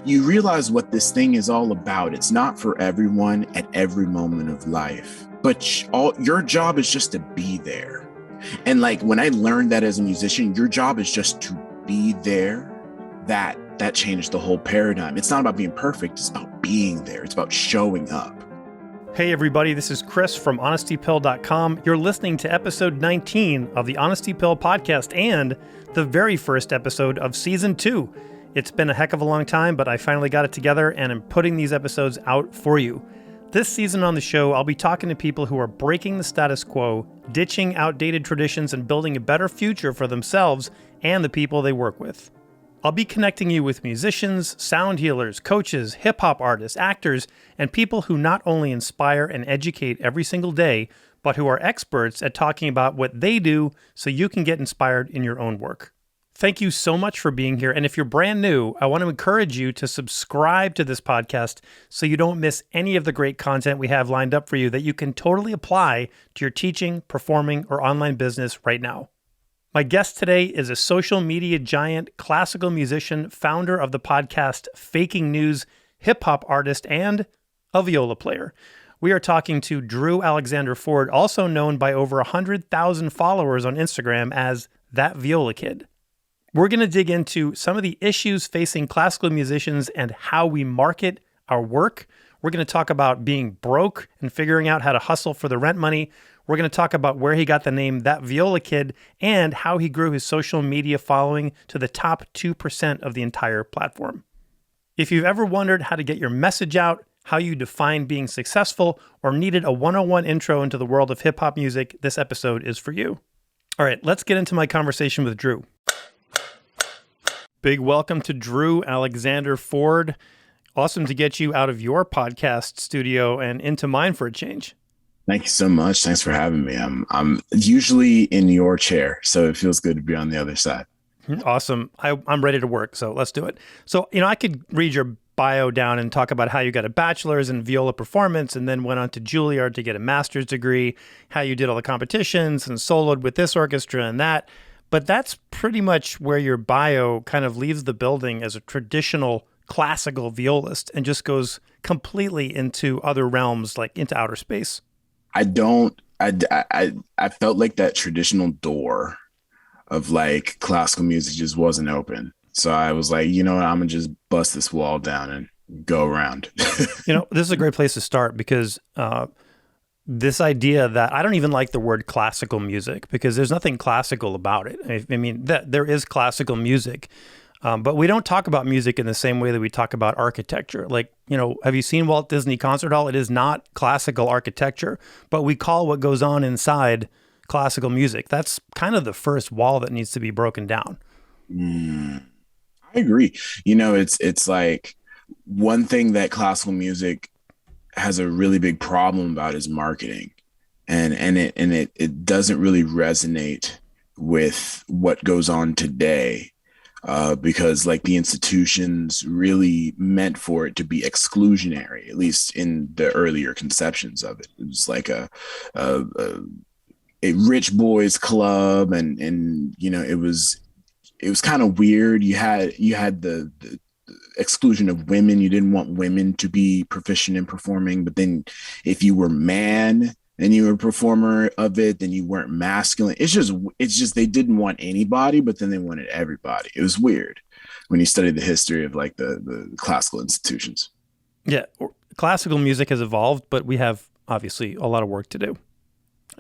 you realize what this thing is all about. It's not for everyone at every moment of life, but your job is just to be there. And like when I learned that as a musician, your job is just to be there. That changed the whole paradigm. It's not about being perfect. It's about being there. It's about showing up. Hey everybody, this is Chris from HonestyPill.com. You're listening to episode 19 of the Honesty Pill podcast and the very first episode of season 2. It's been a heck of a long time, but I finally got it together and I'm putting these episodes out for you. This season on the show, I'll be talking to people who are breaking the status quo, ditching outdated traditions, and building a better future for themselves and the people they work with. I'll be connecting you with musicians, sound healers, coaches, hip-hop artists, actors, and people who not only inspire and educate every single day, but who are experts at talking about what they do so you can get inspired in your own work. Thank you so much for being here. And if you're brand new, I want to encourage you to subscribe to this podcast so you don't miss any of the great content we have lined up for you that you can totally apply to your teaching, performing, or online business right now. My guest today is a social media giant, classical musician, founder of the podcast Faking News, hip-hop artist, and a viola player. We are talking to Drew Alexander Forde, also known by over 100,000 followers on Instagram as ThatViolaKid. We're going to dig into some of the issues facing classical musicians and how we market our work. We're going to talk about being broke and figuring out how to hustle for the rent money. We're going to talk about where he got the name ThatViolaKid and how he grew his social media following to the top 2% of the entire platform. If you've ever wondered how to get your message out, how you define being successful, or needed a 101 intro into the world of hip-hop music, this episode is for you. All right, let's get into my conversation with Drew. Big welcome to Drew Alexander Forde. Awesome to get you out of your podcast studio and into mine for a change. Thank you so much. Thanks for having me. I'm usually in your chair, so it feels good to be on the other side. Awesome. I'm ready to work, so let's do it. So, I could read your bio down and talk about how you got a bachelor's in viola performance and then went on to Juilliard to get a master's degree, how you did all the competitions and soloed with this orchestra and that. But that's pretty much where your bio kind of leaves the building as a traditional classical violist and just goes completely into other realms, like into outer space. I felt like that traditional door of like classical music just wasn't open. So I was like, you know what, I'm gonna just bust this wall down and go around. This is a great place to start because this idea that I don't even like the word classical music because there's nothing classical about it. I mean, there is classical music, but we don't talk about music in the same way that we talk about architecture. Like, have you seen Walt Disney Concert Hall? It is not classical architecture, but we call what goes on inside classical music. That's kind of the first wall that needs to be broken down. I agree. It's like one thing that classical music has a really big problem about is marketing, and it doesn't really resonate with what goes on today. Because like the institutions really meant for it to be exclusionary, at least in the earlier conceptions of it. It was like a rich boys club, and it was kind of weird. You had the exclusion of women. You didn't want women to be proficient in performing, but then if you were man and you were a performer of it, then you weren't masculine. It's just they didn't want anybody, but then they wanted everybody. It was weird when you study the history of like the classical institutions. Yeah, classical music has evolved, but we have obviously a lot of work to do.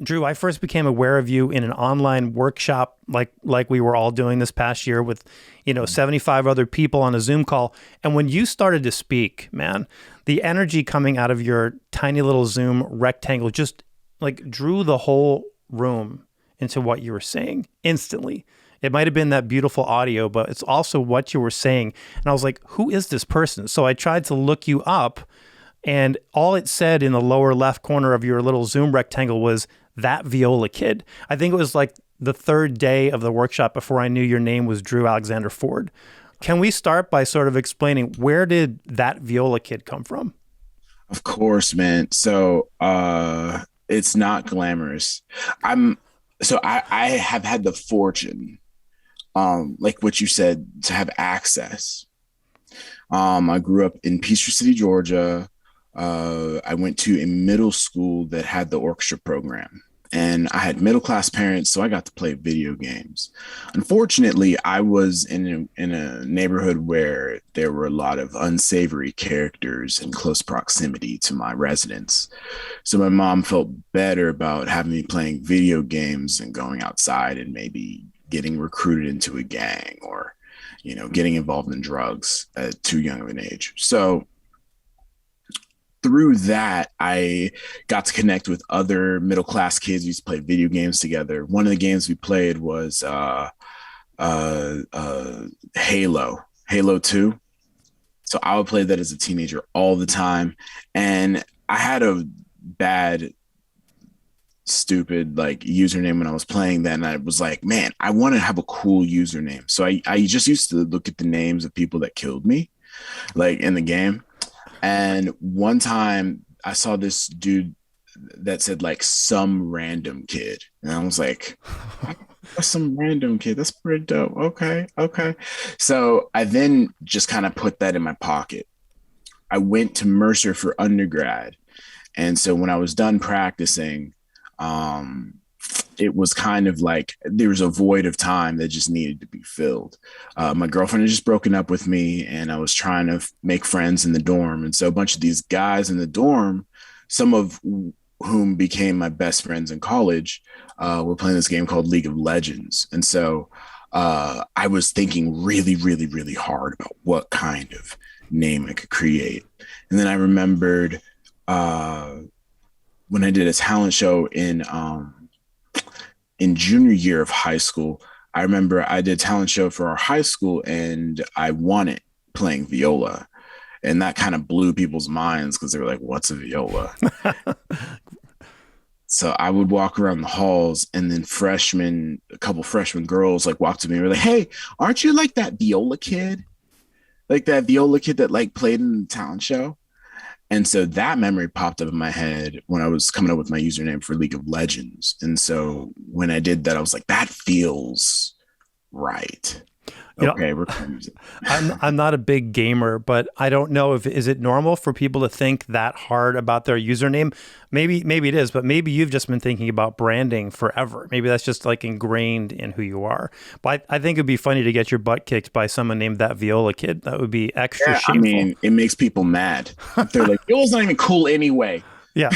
Drew, I first became aware of you in an online workshop like we were all doing this past year with 75 other people on a Zoom call. And when you started to speak, man, the energy coming out of your tiny little Zoom rectangle just like drew the whole room into what you were saying instantly. It might have been that beautiful audio, but it's also what you were saying. And I was like, who is this person? So I tried to look you up, and all it said in the lower left corner of your little Zoom rectangle was ThatViolaKid. I think it was like the third day of the workshop before I knew your name was Drew Alexander Forde. Can we start by sort of explaining where did ThatViolaKid come from? Of course, man. So it's not glamorous. I have had the fortune, like what you said, to have access I grew up in Peachtree City, Georgia. I went to a middle school that had the orchestra program, and I had middle class parents, so I got to play video games. Unfortunately, I was in a neighborhood where there were a lot of unsavory characters in close proximity to my residence. So my mom felt better about having me playing video games and going outside and maybe getting recruited into a gang or, getting involved in drugs at too young of an age. So through that, I got to connect with other middle class kids. We used to play video games together. One of the games we played was Halo 2. So I would play that as a teenager all the time. And I had a bad, stupid like username when I was playing that. And I was like, man, I want to have a cool username. So I just used to look at the names of people that killed me, like in the game. And one time I saw this dude that said like some random kid. And I was like, that's some random kid. That's pretty dope. Okay. Okay. So I then just kind of put that in my pocket. I went to Mercer for undergrad. And so when I was done practicing, um, it was kind of like there was a void of time that just needed to be filled. My girlfriend had just broken up with me, and I was trying to make friends in the dorm. And so a bunch of these guys in the dorm, some of whom became my best friends in college, were playing this game called League of Legends. And so I was thinking really, really, really hard about what kind of name I could create. And then I remembered when I did a talent show in junior year of high school. I remember I did a talent show for our high school, and I won it playing viola. And that kind of blew people's minds because they were like, what's a viola? So I would walk around the halls, and then a couple freshman girls like walked to me and were like, hey, aren't you like that viola kid? Like that viola kid that like played in the talent show? And so that memory popped up in my head when I was coming up with my username for League of Legends. And so when I did that, I was like, that feels right. You know, Okay, we're going to use it. I'm not a big gamer, but I don't know if is it normal for people to think that hard about their username. Maybe it is, but maybe you've just been thinking about branding forever. Maybe that's just like ingrained in who you are. But I think it'd be funny to get your butt kicked by someone named ThatViolaKid. That would be extra Yeah, I shameful. mean, it makes people mad. They're like, Viola's not even cool anyway. Yeah.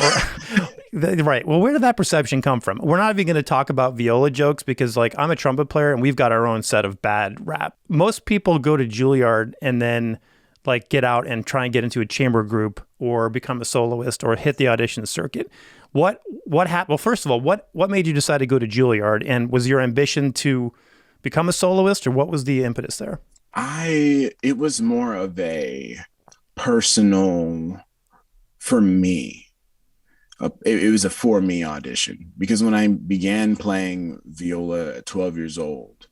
Right. Well, where did that perception come from? We're not even going to talk about viola jokes because, like, I'm a trumpet player and we've got our own set of bad rap. Most people go to Juilliard and then, like, get out and try and get into a chamber group or become a soloist or hit the audition circuit. What happened? Well, first of all, what made you decide to go to Juilliard? And was your ambition to become a soloist, or what was the impetus there? It was more of a personal for me. It was a for me audition because when I began playing viola at 12 years old,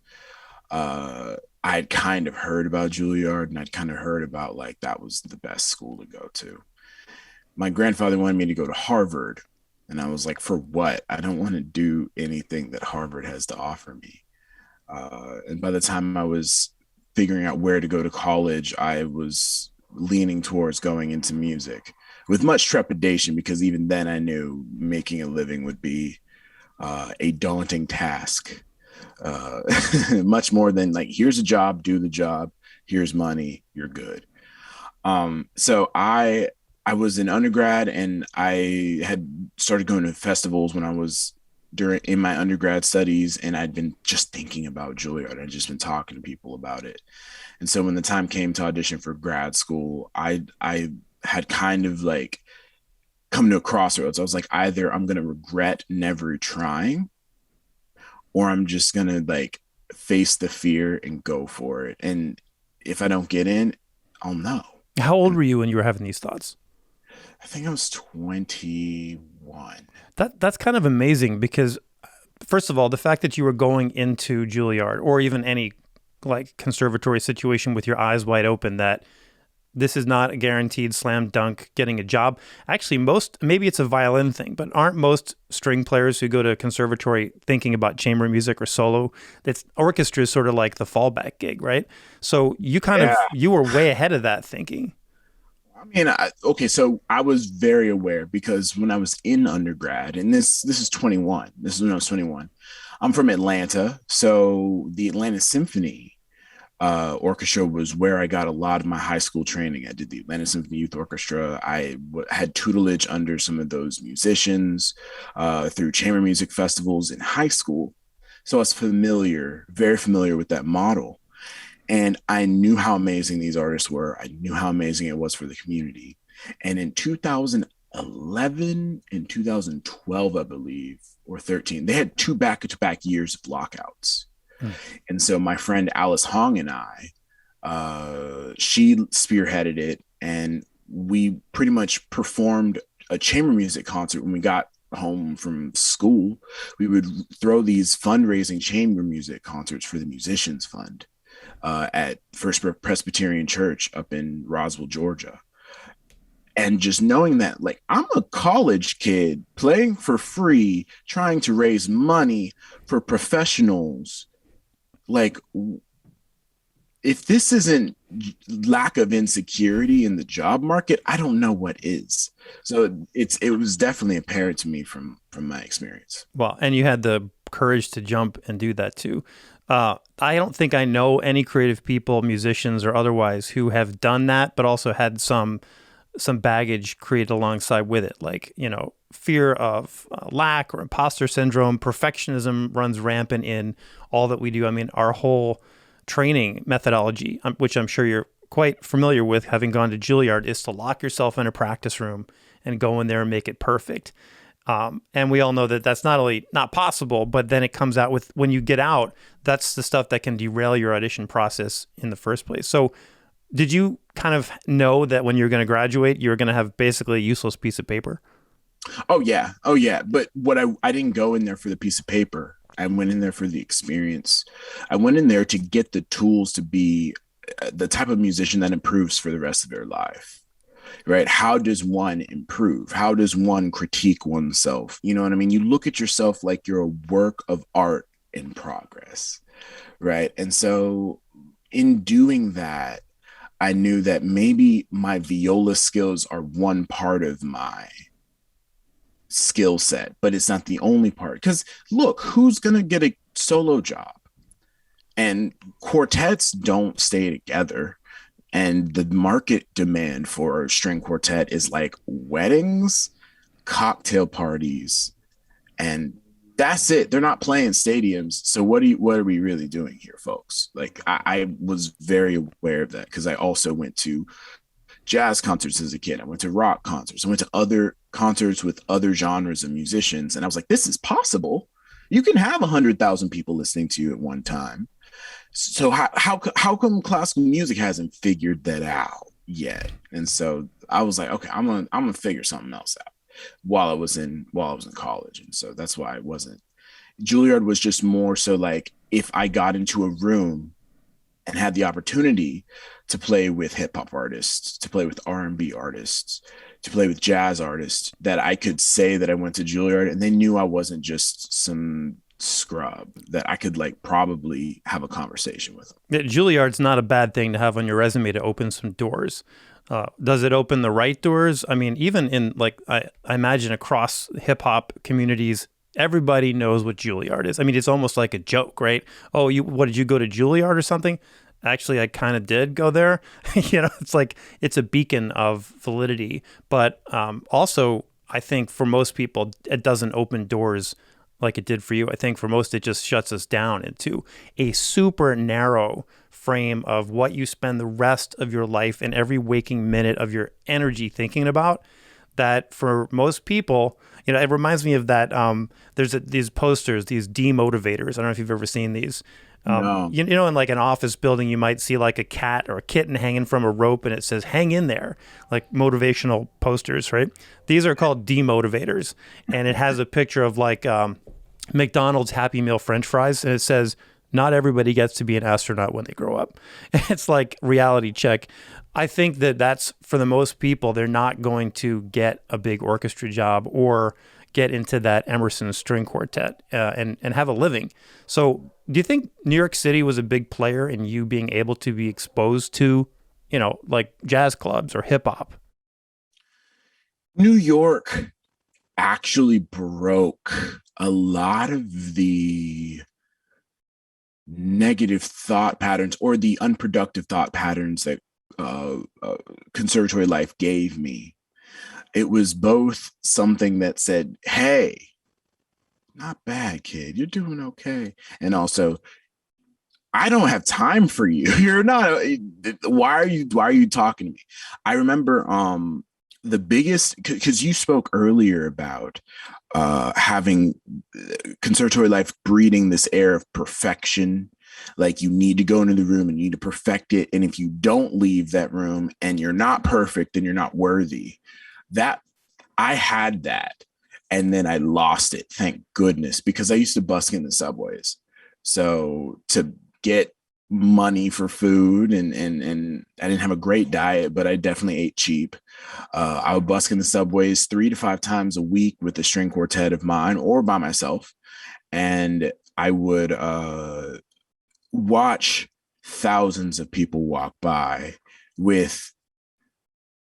I'd kind of heard about Juilliard, and I'd kind of heard about like that was the best school to go to. My grandfather wanted me to go to Harvard, and I was like, for what? I don't want to do anything that Harvard has to offer me. And by the time I was figuring out where to go to college, I was leaning towards going into music with much trepidation because even then I knew making a living would be a daunting task. Much more than like, here's a job, do the job, here's money, you're good. So I was in undergrad, and I had started going to festivals when I was in my undergrad studies, and I'd been just thinking about Juilliard. I'd just been talking to people about it. And so when the time came to audition for grad school, I had kind of like come to a crossroads. I was like, either I'm going to regret never trying, or I'm just going to like face the fear and go for it. And if I don't get in, I'll know. How old were you when you were having these thoughts? I think I was 21. That's kind of amazing because, first of all, the fact that you were going into Juilliard or even any like conservatory situation with your eyes wide open, that this is not a guaranteed slam dunk getting a job. Actually, maybe it's a violin thing, but aren't most string players who go to conservatory thinking about chamber music or solo? It's orchestra is sort of like the fallback gig, right? So Yeah. you were way ahead of that thinking. I mean, okay, so I was very aware because when I was in undergrad, and this is 21. This is when I was 21. I'm from Atlanta, so the Atlanta Symphony orchestra was where I got a lot of my high school training. I did the Atlanta Symphony Youth Orchestra. Had tutelage under some of those musicians through chamber music festivals in high school. So I was very familiar with that model. And I knew how amazing these artists were. I knew how amazing it was for the community. And in 2011 and 2012, I believe, or 13, they had two back-to-back years of lockouts. Hmm. And so my friend Alice Hong and I, she spearheaded it, and we pretty much performed a chamber music concert when we got home from school. We would throw these fundraising chamber music concerts for the Musicians Fund at First Presbyterian Church up in Roswell, Georgia. And just knowing that, like, I'm a college kid playing for free, trying to raise money for professionals. Like, if this isn't lack of insecurity in the job market, I don't know what is. So it was definitely apparent to me from my experience. Well, and you had the courage to jump and do that too. I don't think I know any creative people, musicians or otherwise, who have done that, but also had some baggage created alongside with it, like, fear of lack or imposter syndrome. Perfectionism runs rampant in all that we do. I mean, our whole training methodology, which I'm sure you're quite familiar with, having gone to Juilliard, is to lock yourself in a practice room and go in there and make it perfect. And we all know that that's not only not possible, but then it comes out with, when you get out, that's the stuff that can derail your audition process in the first place. So did you kind of know that when you're going to graduate, you're going to have basically a useless piece of paper? Oh yeah. Oh yeah. But I didn't go in there for the piece of paper. I went in there for the experience. I went in there to get the tools to be the type of musician that improves for the rest of their life. Right? How does one improve? How does one critique oneself? You know what I mean? You look at yourself like you're a work of art in progress. Right? And so in doing that, I knew that maybe my viola skills are one part of my skill set, but it's not the only part. Because look, who's going to get a solo job? And quartets don't stay together. And the market demand for a string quartet is like weddings, cocktail parties, and that's it. They're not playing stadiums. So what are we really doing here, folks? Like, I was very aware of that because I also went to jazz concerts as a kid. I went to rock concerts. I went to other concerts with other genres of musicians. And I was like, this is possible. You can have 100,000 people listening to you at one time. So how come classical music hasn't figured that out yet? And so I was like, okay, I'm gonna figure something else out while I was in college. And so that's why it wasn't. Juilliard was just more so like, if I got into a room and had the opportunity to play with hip hop artists, to play with R&B artists, to play with jazz artists, that I could say that I went to Juilliard, and they knew I wasn't just some scrub, that I could like probably have a conversation with them. Yeah, Juilliard's not a bad thing to have on your resume to open some doors. Does it open the right doors? I mean, even in like, I imagine across hip hop communities, everybody knows what Juilliard is. I mean, it's almost like a joke, right? Oh, what did you go to Juilliard or something? Actually, I kind of did go there. It's like, it's a beacon of validity. But also, I think for most people, it doesn't open doors like it did for you. I think for most, it just shuts us down into a super narrow frame of what you spend the rest of your life and every waking minute of your energy thinking about. That for most people, it reminds me of that. There's these posters, these demotivators. I don't know if you've ever seen these. No. In like an office building, you might see like a cat or a kitten hanging from a rope, and it says "hang in there," like motivational posters, right? These are called demotivators, and it has a picture of like McDonald's Happy Meal French fries, and it says, not everybody gets to be an astronaut when they grow up. It's like reality check. I think that that's for the most people, they're not going to get a big orchestra job or get into that Emerson string quartet and have a living. So do you think New York City was a big player in you being able to be exposed to, like jazz clubs or hip hop? New York actually broke a lot of the negative thought patterns or the unproductive thought patterns that conservatory life gave me. It was both something that said, hey, not bad, kid, you're doing okay. And also, I don't have time for you. You're not, why are you talking to me? I remember the biggest, because you spoke earlier about having conservatory life breeding this air of perfection. Like you need to go into the room and you need to perfect it. And if you don't leave that room and you're not perfect, then you're not worthy. That I had that. And then I lost it. Thank goodness, because I used to busk in the subways. So to get money for food and I didn't have a great diet, but I definitely ate cheap. I would busk in the subways 3 to 5 times a week with a string quartet of mine or by myself. And I would watch thousands of people walk by with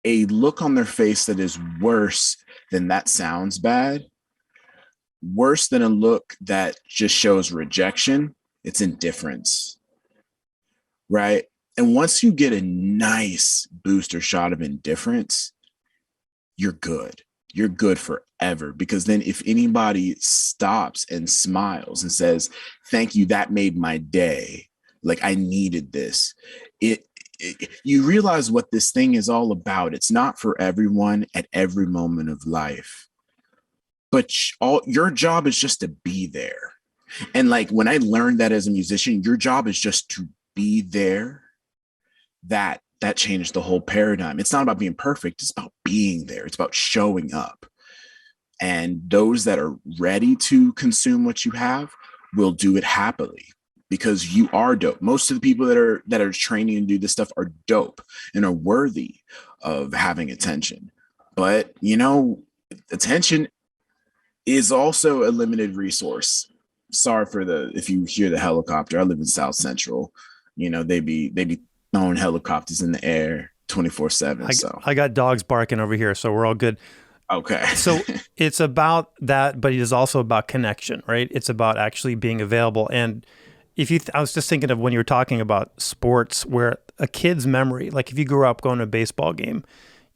a look on their face that is worse than that sounds bad, worse than a look that just shows rejection. It's indifference, right? And once you get a nice booster shot of indifference, you're good. You're good forever. Because then if anybody stops and smiles and says, thank you, that made my day, like I needed this, you realize what this thing is all about. It's not for everyone at every moment of life, but your job is just to be there. And like when I learned that as a musician, your job is just to be there. That changed the whole paradigm. It's not about being perfect. It's about being there. It's about showing up. And those that are ready to consume what you have will do it happily because you are dope. Most of the people that are training and do this stuff are dope and are worthy of having attention. But, attention is also a limited resource. Sorry for if you hear the helicopter. I live in South Central. They be throwing helicopters in the air 24/7. So I got dogs barking over here, so we're all good. Okay. So it's about that, but it is also about connection, right? It's about actually being available. And I was just thinking of when you were talking about sports, where a kid's memory, like if you grew up going to a baseball game,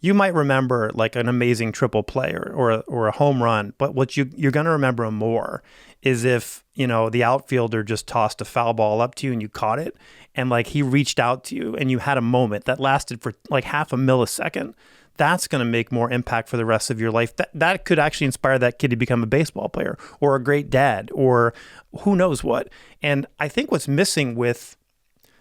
you might remember like an amazing triple play or a home run, but what you're going to remember more is if, the outfielder just tossed a foul ball up to you and you caught it and like he reached out to you and you had a moment that lasted for like half a millisecond. That's going to make more impact for the rest of your life. That could actually inspire that kid to become a baseball player or a great dad or who knows what. And I think what's missing with,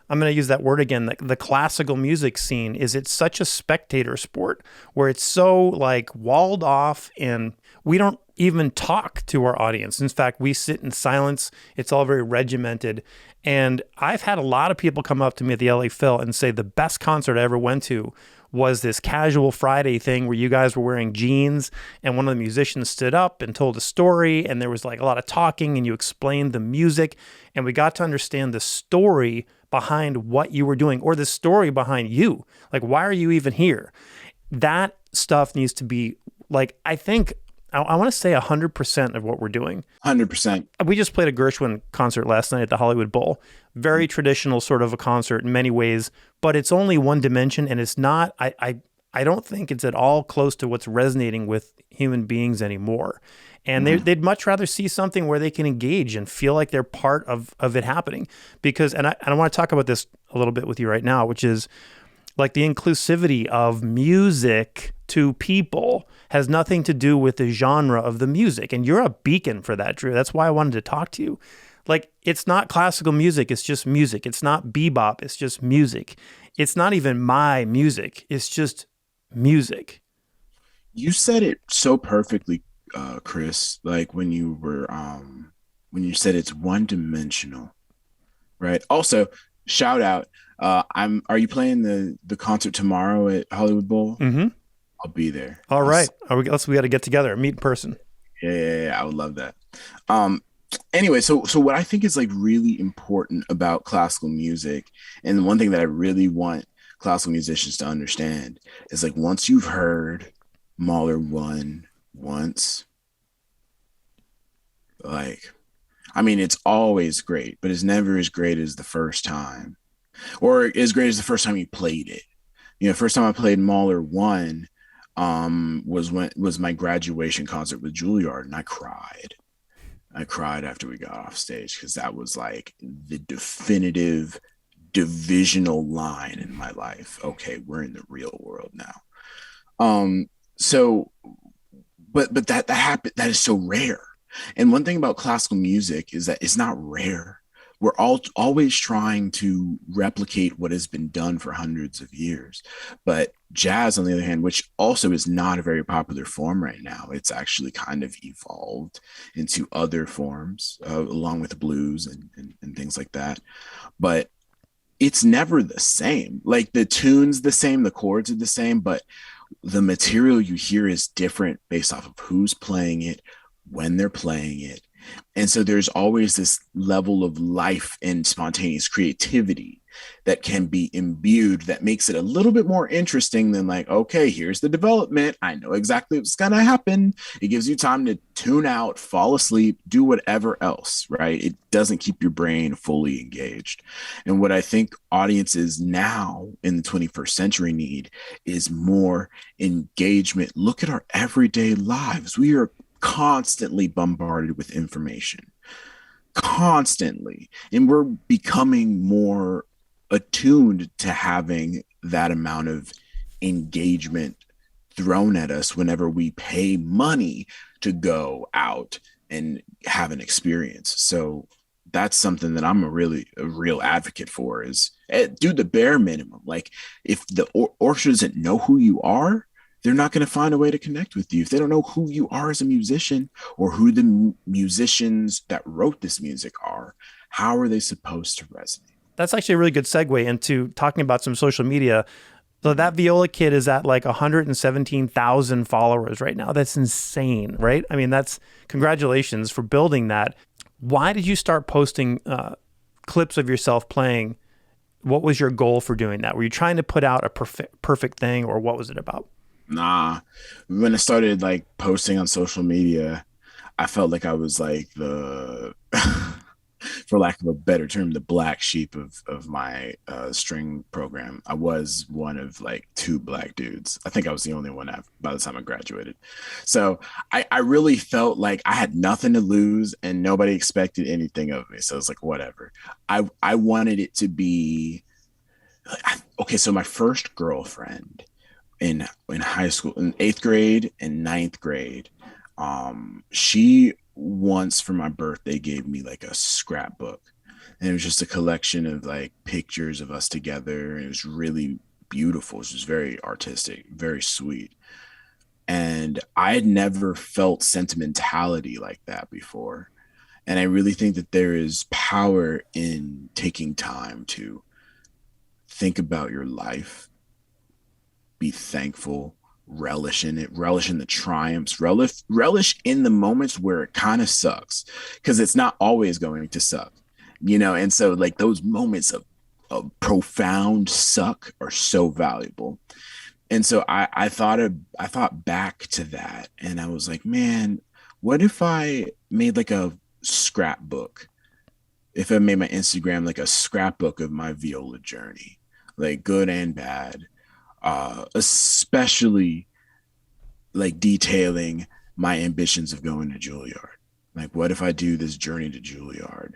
I'm going to use that word again, the classical music scene is it's such a spectator sport where it's so like walled off and we don't even talk to our audience. In fact, we sit in silence. It's all very regimented. And I've had a lot of people come up to me at the LA Phil and say the best concert I ever went to was this casual Friday thing where you guys were wearing jeans and one of the musicians stood up and told a story and there was like a lot of talking and you explained the music and we got to understand the story behind what you were doing or the story behind you. Like, why are you even here? That stuff needs to be like, I think, I want to say 100% of what we're doing. 100%. We just played a Gershwin concert last night at the Hollywood Bowl. Very traditional sort of a concert in many ways, but it's only one dimension and it's not, I don't think it's at all close to what's resonating with human beings anymore. And they'd much rather see something where they can engage and feel like they're part of it happening. Because, and I want to talk about this a little bit with you right now, which is like the inclusivity of music to people has nothing to do with the genre of the music. And you're a beacon for that, Drew. That's why I wanted to talk to you. Like, it's not classical music. It's just music. It's not bebop. It's just music. It's not even my music. It's just music. You said it so perfectly, Chris. Like when you said it's one dimensional. Right. Also, shout out. Are you playing the concert tomorrow at Hollywood Bowl? Mm-hmm. I'll be there. All right. We got to get together, meet in person. Yeah. I would love that. Um, anyway, so what I think is like really important about classical music, and the one thing that I really want classical musicians to understand is like once you've heard Mahler one once, like I mean, it's always great, but it's never as great as the first time, or as great as the first time you played it. You know, first time I played Mahler one was my graduation concert with Juilliard, and I cried. I cried after we got off stage because that was like the definitive divisional line in my life. Okay, we're in the real world now. Um, so but that happened, that is so rare. And one thing about classical music is that it's not rare. We're all always trying to replicate what has been done for hundreds of years. But jazz, on the other hand, which also is not a very popular form right now, it's actually kind of evolved into other forms, along with blues and things like that. But it's never the same. Like the tune's the same, the chords are the same, but the material you hear is different based off of who's playing it, when they're playing it. And so there's always this level of life and spontaneous creativity that can be imbued that makes it a little bit more interesting than like, okay, here's the development. I know exactly what's going to happen. It gives you time to tune out, fall asleep, do whatever else, right? It doesn't keep your brain fully engaged. And what I think audiences now in the 21st century need is more engagement. Look at our everyday lives. We are constantly bombarded with information, constantly. And we're becoming more attuned to having that amount of engagement thrown at us whenever we pay money to go out and have an experience. So that's something that I'm a real advocate for is do the bare minimum. Like if the orchestra doesn't know who you are, they're not going to find a way to connect with you. If they don't know who you are as a musician or who the musicians that wrote this music are, how are they supposed to resonate? That's actually a really good segue into talking about some social media. So that Viola Kid is at like 117,000 followers right now. That's insane, right? I mean, that's congratulations for building that. Why did you start posting clips of yourself playing? What was your goal for doing that? Were you trying to put out a perfect thing, or what was it about? Nah, when I started like posting on social media, I felt like I was like the, for lack of a better term, the black sheep of my string program. I was one of like two black dudes. I think I was the only one by the time I graduated. So I really felt like I had nothing to lose and nobody expected anything of me. So it's like, whatever. I wanted it to be, okay, so my first girlfriend in high school, in eighth grade and ninth grade, she once for my birthday gave me like a scrapbook, and it was just a collection of like pictures of us together, and it was really beautiful. It was just very artistic, very sweet. And I had never felt sentimentality like that before. And I really think that there is power in taking time to think about your life, be thankful, relish in it, relish in the triumphs, relish in the moments where it kind of sucks, because it's not always going to suck, you know. And so like those moments of profound suck are so valuable. And so I thought back to that, and I was like, man, what if I made like a scrapbook? If I made my Instagram like a scrapbook of my viola journey, like good and bad, especially like detailing my ambitions of going to Juilliard. Like, what if I do this journey to Juilliard?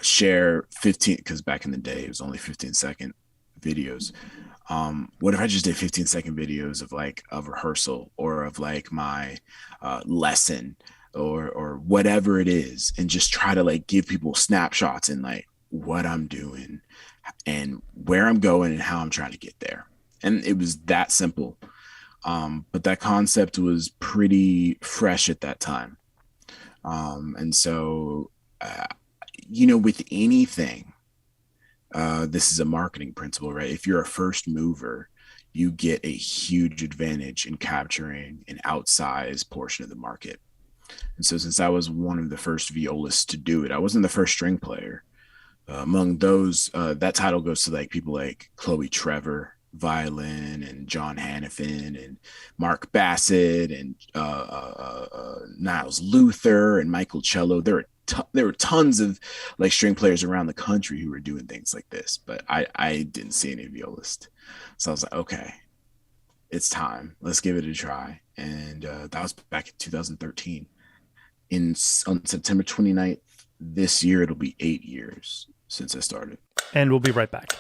Share 15, because back in the day it was only 15-second videos. What if I just did 15-second videos of like a rehearsal or of like my lesson or whatever it is, and just try to like give people snapshots and like what I'm doing and where I'm going and how I'm trying to get there. And it was that simple. But that concept was pretty fresh at that time. And so, you know, with anything, this is a marketing principle, right? If you're a first mover, you get a huge advantage in capturing an outsized portion of the market. And so, since I was one of the first violists to do it, I wasn't the first string player. Among those, that title goes to like people like Chloe Trevor, violin, and John Hannafin, and Mark Bassett, and Niles Luther, and Michael Cello. There were tons of like string players around the country who were doing things like this, but I didn't see any violists. So I was like, okay, it's time. Let's give it a try. And that was back in 2013. On September 29th this year, it'll be 8 years since I started. And we'll be right back.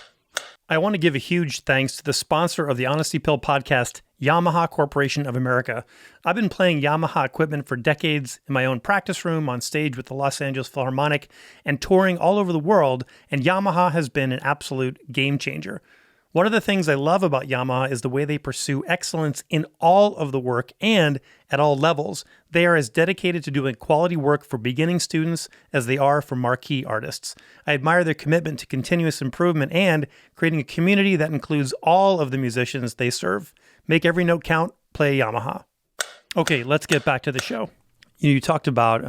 I want to give a huge thanks to the sponsor of the Honesty Pill podcast, Yamaha Corporation of America. I've been playing Yamaha equipment for decades in my own practice room, on stage with the Los Angeles Philharmonic, and touring all over the world, and Yamaha has been an absolute game changer. One of the things I love about Yamaha is the way they pursue excellence in all of the work and at all levels. They are as dedicated to doing quality work for beginning students as they are for marquee artists. I admire their commitment to continuous improvement and creating a community that includes all of the musicians they serve. Make every note count, play Yamaha. Okay, let's get back to the show. You talked about,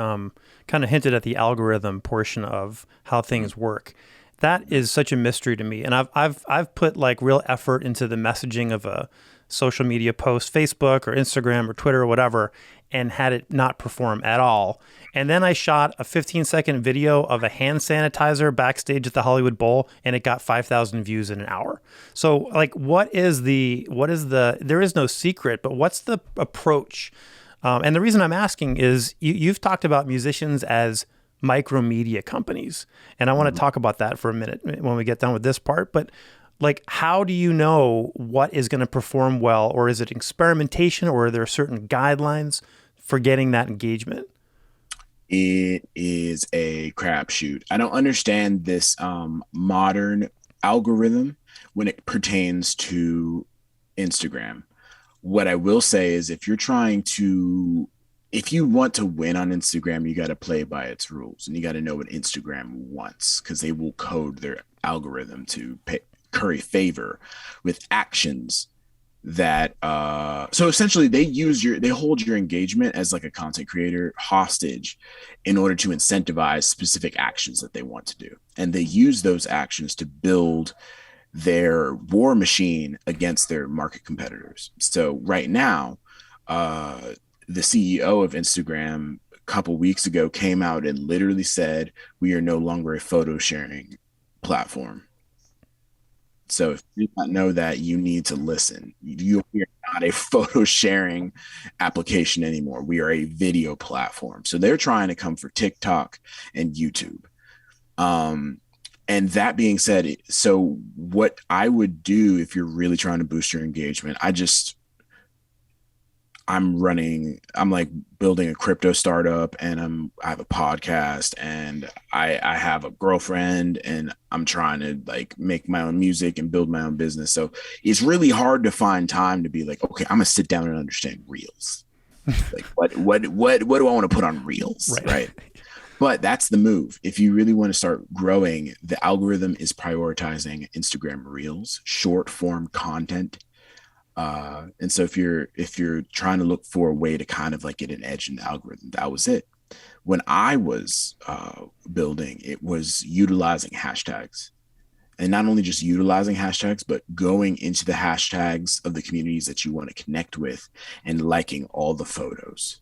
kind of hinted at the algorithm portion of how things work. That is such a mystery to me. And I've put like real effort into the messaging of a social media post, Facebook or Instagram or Twitter or whatever, and had it not perform at all. And then I shot a 15-second video of a hand sanitizer backstage at the Hollywood Bowl, and it got 5,000 views in an hour. So like, there is no secret, but what's the approach? And the reason I'm asking is you've talked about musicians as micromedia companies. And I want to talk about that for a minute when we get done with this part. But like, how do you know what is going to perform well? Or is it experimentation, or are there certain guidelines for getting that engagement? It is a crapshoot. I don't understand this modern algorithm when it pertains to Instagram. What I will say is, if you want to win on Instagram, you got to play by its rules, and you got to know what Instagram wants, because they will code their algorithm to curry favor with actions that so essentially they hold your engagement as like a content creator hostage in order to incentivize specific actions that they want to do, and they use those actions to build their war machine against their market competitors. So right now, the CEO of Instagram a couple weeks ago came out and literally said, we are no longer a photo sharing platform. So if you do not know that, you need to listen. We are not a photo sharing application anymore. We are a video platform. So they're trying to come for TikTok and YouTube. And that being said, so what I would do if you're really trying to boost your engagement, I'm like building a crypto startup, and I have a podcast, and I have a girlfriend, and I'm trying to like make my own music and build my own business. So it's really hard to find time to be like, okay, I'm gonna sit down and understand Reels. Like what do I want to put on Reels? Right. But that's the move. If you really want to start growing, the algorithm is prioritizing Instagram Reels, short form content. And so if you're trying to look for a way to kind of like get an edge in the algorithm, that was it. When I was building, it was utilizing hashtags, and not only just utilizing hashtags, but going into the hashtags of the communities that you want to connect with and liking all the photos.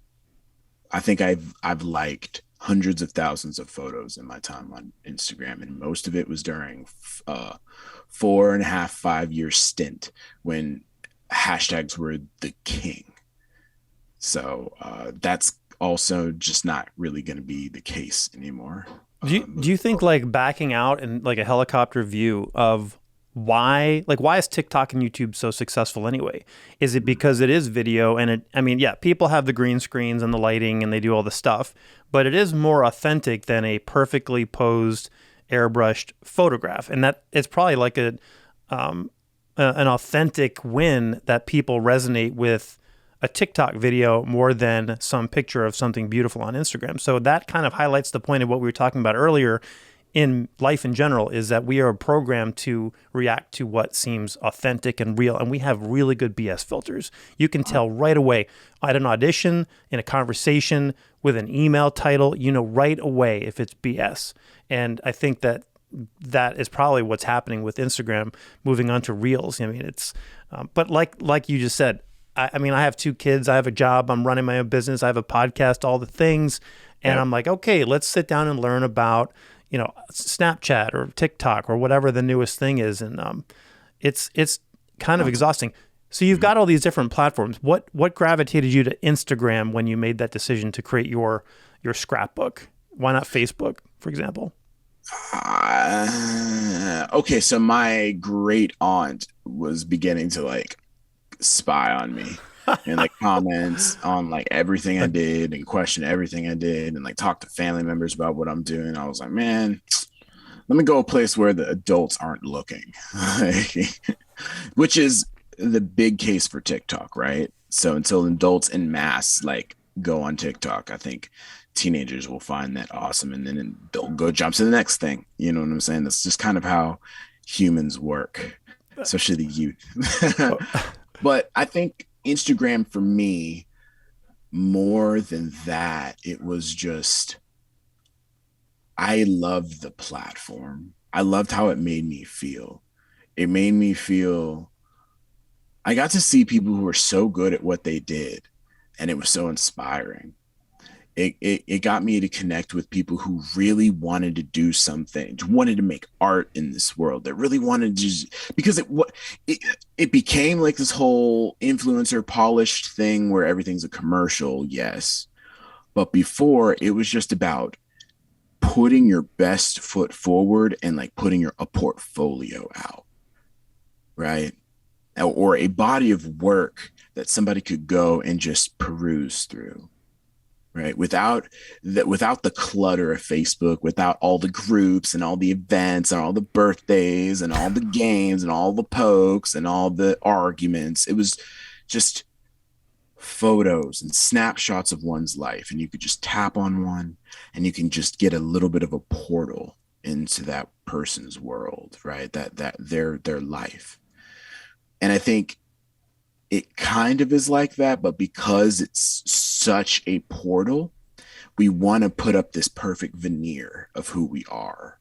I think I've liked hundreds of thousands of photos in my time on Instagram, and most of it was during 4.5, 5 year stint when hashtags were the king. So that's also just not really going to be the case anymore. Do you think like backing out and like a helicopter view of why is TikTok and YouTube so successful anyway? Is it because it is video and people have the green screens and the lighting and they do all the stuff, but it is more authentic than a perfectly posed airbrushed photograph. And that it's probably like an authentic win that people resonate with a TikTok video more than some picture of something beautiful on Instagram. So that kind of highlights the point of what we were talking about earlier. in life in general is that we are programmed to react to what seems authentic and real. And we have really good BS filters. You can tell right away at an audition, in a conversation, with an email title, you know right away if it's BS. And I think that that is probably what's happening with Instagram moving on to Reels. I mean, it's, but like you just said, I mean, I have 2 kids, I have a job, I'm running my own business, I have a podcast, all the things. And Yep. I'm like, okay, let's sit down and learn about, you know, Snapchat or TikTok or whatever the newest thing is. And it's kind of exhausting. So you've got all these different platforms. What gravitated you to Instagram when you made that decision to create your scrapbook? Why not Facebook, for example? Okay, so my great aunt was beginning to like spy on me and like comments on like everything I did and question everything I did and like talk to family members about what I'm doing. I was like, man, let me go a place where the adults aren't looking, which is the big case for TikTok, right? So until adults in mass like go on TikTok, I think teenagers will find that awesome and then they'll go jump to the next thing. You know what I'm saying? That's just kind of how humans work, especially the youth. But I think Instagram for me, more than that, it was just, I loved the platform. I loved how it made me feel. It made me feel, I got to see people who were so good at what they did, and it was so inspiring. It got me to connect with people who really wanted to do something, wanted to make art in this world, that really wanted to just, because it it became like this whole influencer polished thing where everything's a commercial, yes. But before it was just about putting your best foot forward and like putting your a portfolio out, right? Or a body of work that somebody could go and just peruse through, right? Without the clutter of Facebook, without all the groups and all the events and all the birthdays and all the games and all the pokes and all the arguments. It was just photos and snapshots of one's life, and you could just tap on one and you can just get a little bit of a portal into that person's world, right? That their life. And I think it kind of is like that, but because it's such a portal, we want to put up this perfect veneer of who we are,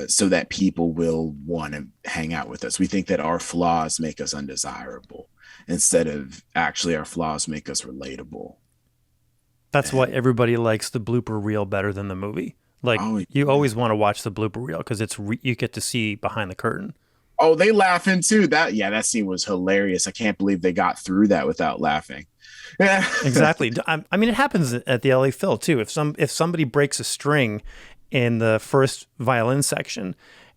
so that people will want to hang out with us. We think that our flaws make us undesirable instead of actually our flaws make us relatable. That's why And everybody likes the blooper reel better than the movie. Like oh you yeah. always want to watch the blooper reel because you get to see behind the curtain. Oh, they laughing too. That scene was hilarious. I can't believe they got through that without laughing. Yeah. Exactly. I mean, it happens at the LA Phil too. If somebody breaks a string in the first violin section,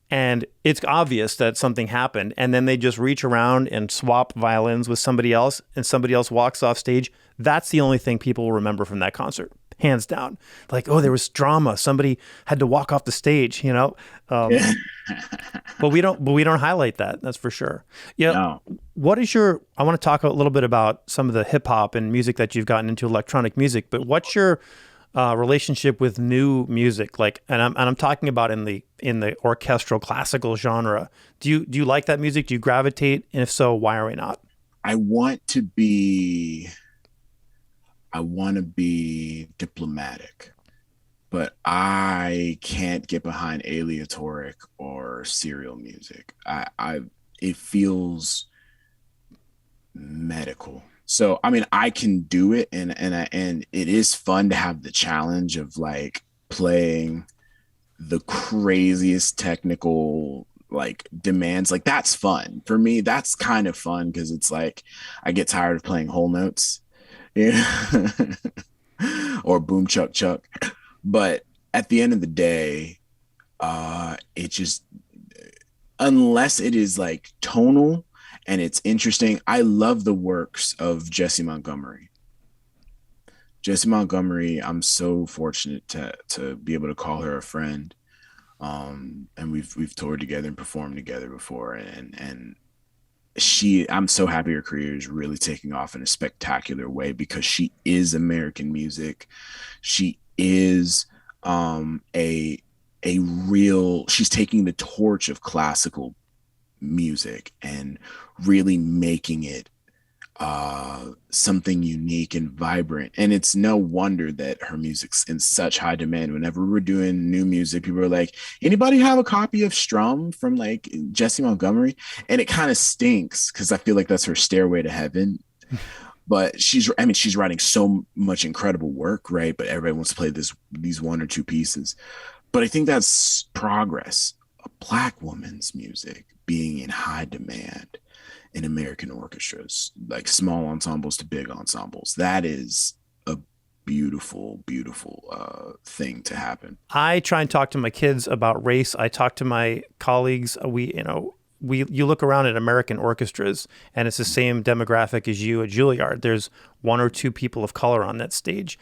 and it's obvious that something happened, and then they just reach around and swap violins with somebody else, and somebody else walks off stage, that's the only thing people will remember from that concert, hands down. Like, oh, there was drama. Somebody had to walk off the stage, you know. Yeah. But we don't highlight that. That's for sure. Yeah. No. What is your? I want to talk a little bit about some of the hip hop and music that you've gotten into, electronic music. But what's your relationship with new music? Like, and I'm talking about in the orchestral classical genre. Do you like that music? Do you gravitate? And if so, why are we not? I want to be I want to be diplomatic, but I can't get behind aleatoric or serial music. I it feels medical. So I mean, I can do it, and it is fun to have the challenge of like playing the craziest technical like demands. Like that's fun for me. That's kind of fun because it's like I get tired of playing whole notes, yeah, or boom chuck chuck. But at the end of the day, it just, unless it is like tonal and it's interesting. I love the works of Jesse Montgomery. Jesse Montgomery, I'm so fortunate to be able to call her a friend. And we've toured together and performed together before, and I'm so happy her career is really taking off in a spectacular way because she is American music. She is a she's taking the torch of classical music and really making it something unique and vibrant. And it's no wonder that her music's in such high demand. Whenever we're doing new music, people are like, anybody have a copy of Strum from like Jesse Montgomery? And it kind of stinks because I feel like that's her stairway to heaven. But she's writing so much incredible work, right? But everybody wants to play these one or two pieces. But I think that's progress. A Black woman's music being in high demand in American orchestras, like small ensembles to big ensembles. That is a beautiful, beautiful thing to happen. I try and talk to my kids about race. I talk to my colleagues. You look around at American orchestras, and it's the same demographic as you at Juilliard. There's one or two people of color on that stage.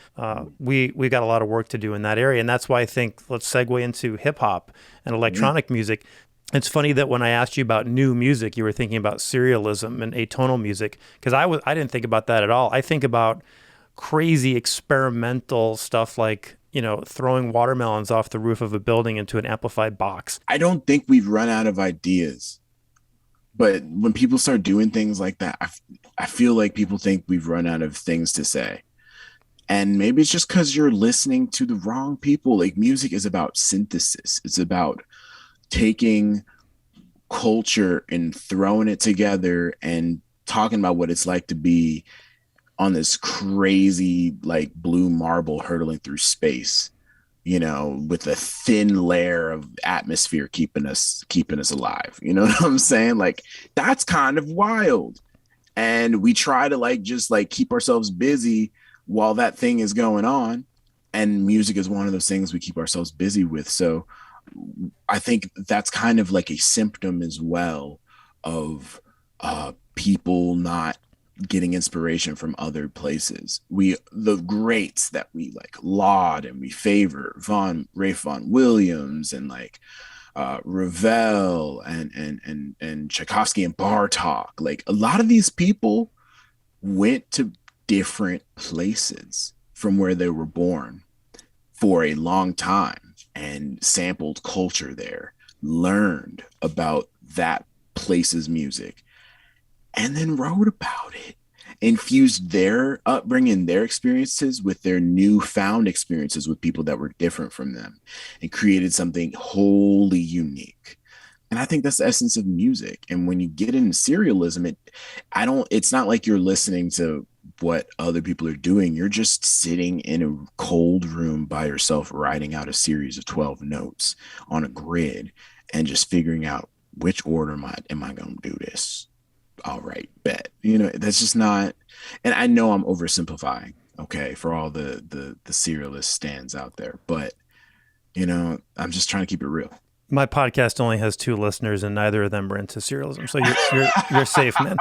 We got a lot of work to do in that area, and that's why I think let's segue into hip hop and electronic music. It's funny that when I asked you about new music, you were thinking about serialism and atonal music, because I didn't think about that at all. I think about crazy experimental stuff like throwing watermelons off the roof of a building into an amplified box. I don't think we've run out of ideas. But when people start doing things like that, I feel like people think we've run out of things to say. And maybe it's just because you're listening to the wrong people. Like music is about synthesis. It's about taking culture and throwing it together and talking about what it's like to be on this crazy like blue marble hurtling through space, with a thin layer of atmosphere keeping us alive. You know what I'm saying? Like that's kind of wild. And we try to just keep ourselves busy while that thing is going on. And music is one of those things we keep ourselves busy with. So I think that's kind of like a symptom as well of people not getting inspiration from other places. The greats that we laud and we favor, Rafe Vaughan Williams and Ravel and Tchaikovsky and Bartok. Like a lot of these people went to different places from where they were born for a long time and sampled culture there, learned about that place's music, and then wrote about it, infused their upbringing, their experiences with their newfound experiences with people that were different from them, and created something wholly unique. And I think that's the essence of music. And when you get into serialism, it's not like you're listening to what other people are doing. You're just sitting in a cold room by yourself, writing out a series of 12 notes on a grid and just figuring out which order am I going to do this? All right, bet. That's just not, and I know I'm oversimplifying, okay, for all the serialist stands out there, but I'm just trying to keep it real. My podcast only has 2 listeners, and neither of them are into serialism, so you're safe, man.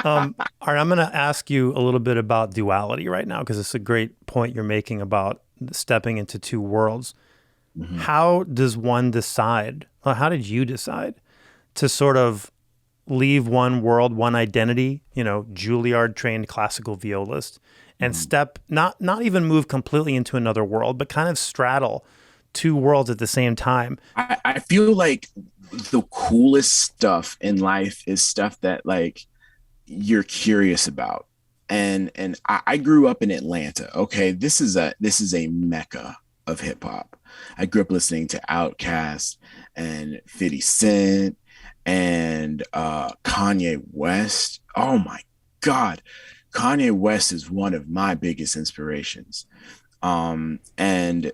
All right, I'm going to ask you a little bit about duality right now, because it's a great point you're making about stepping into 2 worlds. Mm-hmm. How does one decide? Well, how did you decide to sort of leave one world, one identity, Juilliard trained classical violist, and step, not even move completely into another world, but kind of straddle 2 worlds at the same time? I feel like the coolest stuff in life is stuff that you're curious about. And I grew up in Atlanta. Okay. This is a mecca of hip hop. I grew up listening to Outkast and 50 Cent and Kanye West. Oh my God. Kanye West is one of my biggest inspirations. And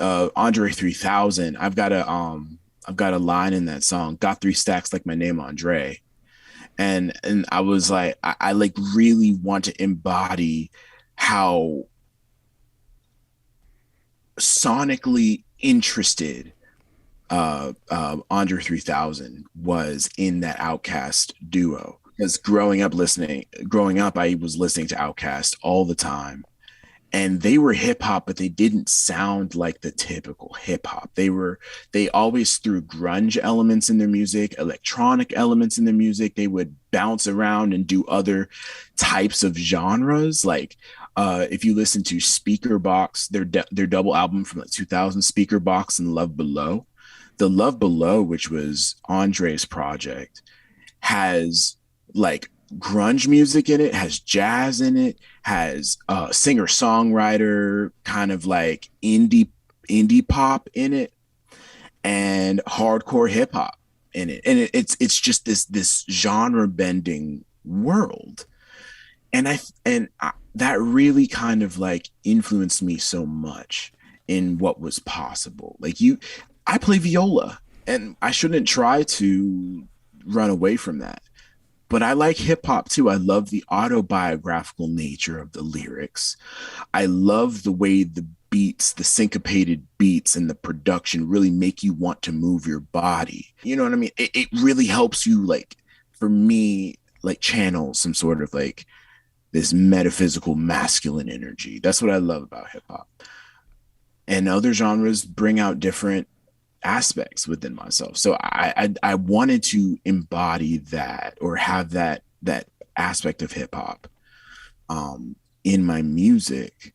Andre 3000, I've got a line in that song, got 3 stacks like my name Andre. And I was like, I really want to embody how sonically interested Andre 3000 was in that Outkast duo. Because growing up, I was listening to Outkast all the time. And they were hip hop, but they didn't sound like the typical hip hop. They always threw grunge elements in their music, electronic elements in their music. They would bounce around and do other types of genres. Like If you listen to Speaker Box, their double album from like 2000, Speaker Box and Love Below, the Love Below, which was Andre's project, has like grunge music in it, has jazz in it, has singer songwriter kind of like indie pop in it, and hardcore hip hop in it, and it's just this genre bending world. And that really kind of like influenced me so much in what was possible. Like I play viola, and I shouldn't try to run away from that, but I like hip hop too. I love the autobiographical nature of the lyrics. I love the way the beats, the syncopated beats and the production really make you want to move your body. You know what I mean? It really helps you, like, for me, like channel some sort of like this metaphysical masculine energy. That's what I love about hip hop. And other genres bring out different aspects within myself. So I wanted to embody that, or have that aspect of hip hop in my music,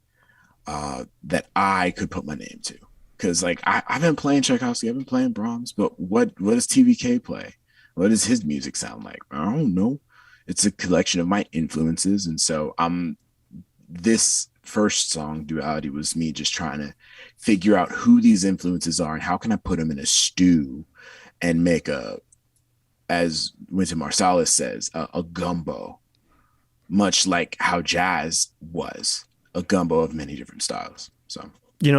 that I could put my name to. Because like I've been playing Tchaikovsky, I've been playing Brahms, but what does TVK play? What does his music sound like? I don't know. It's a collection of my influences, and so this first song, Duality, was me just trying to figure out who these influences are and how can I put them in a stew and make as Wynton Marsalis says, a gumbo, much like how jazz was a gumbo of many different styles. So,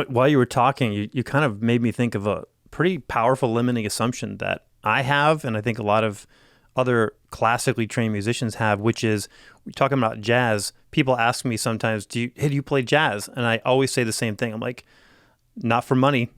While you were talking, you kind of made me think of a pretty powerful limiting assumption that I have, and I think a lot of other classically trained musicians have, which is, we're talking about jazz. People ask me sometimes, do you play jazz? And I always say the same thing. I'm like, not for money.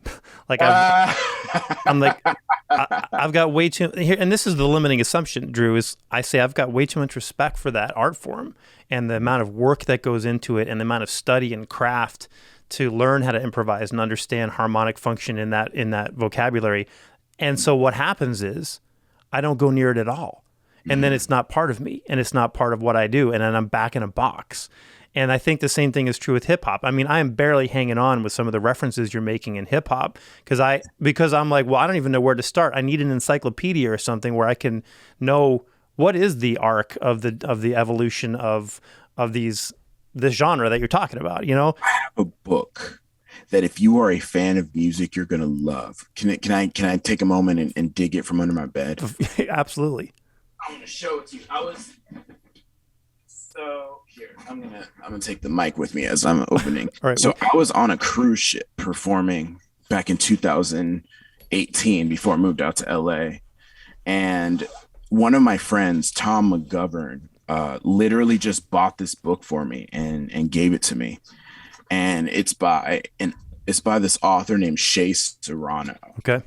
Like I'm like, I've got way too here, and this is the limiting assumption, Drew, is I say I've got way too much respect for that art form and the amount of work that goes into it and the amount of study and craft to learn how to improvise and understand harmonic function in that vocabulary. And so what happens is I don't go near it at all. And then it's not part of me, and it's not part of what I do, and then I'm back in a box. And I think the same thing is true with hip hop. I mean, I am barely hanging on with some of the references you're making in hip hop because I'm like, well, I don't even know where to start. I need an encyclopedia or something where I can know what is the arc of the evolution of this genre that you're talking about. I have a book that if you are a fan of music, you're gonna love. Can I take a moment and dig it from under my bed? Absolutely. I'm gonna show it to you. So here, I'm gonna take the mic with me as I'm opening. All right. So I was on a cruise ship performing back in 2018 before I moved out to LA, and one of my friends, Tom McGovern, literally just bought this book for me and gave it to me, and it's by this author named Shea Serrano. Okay.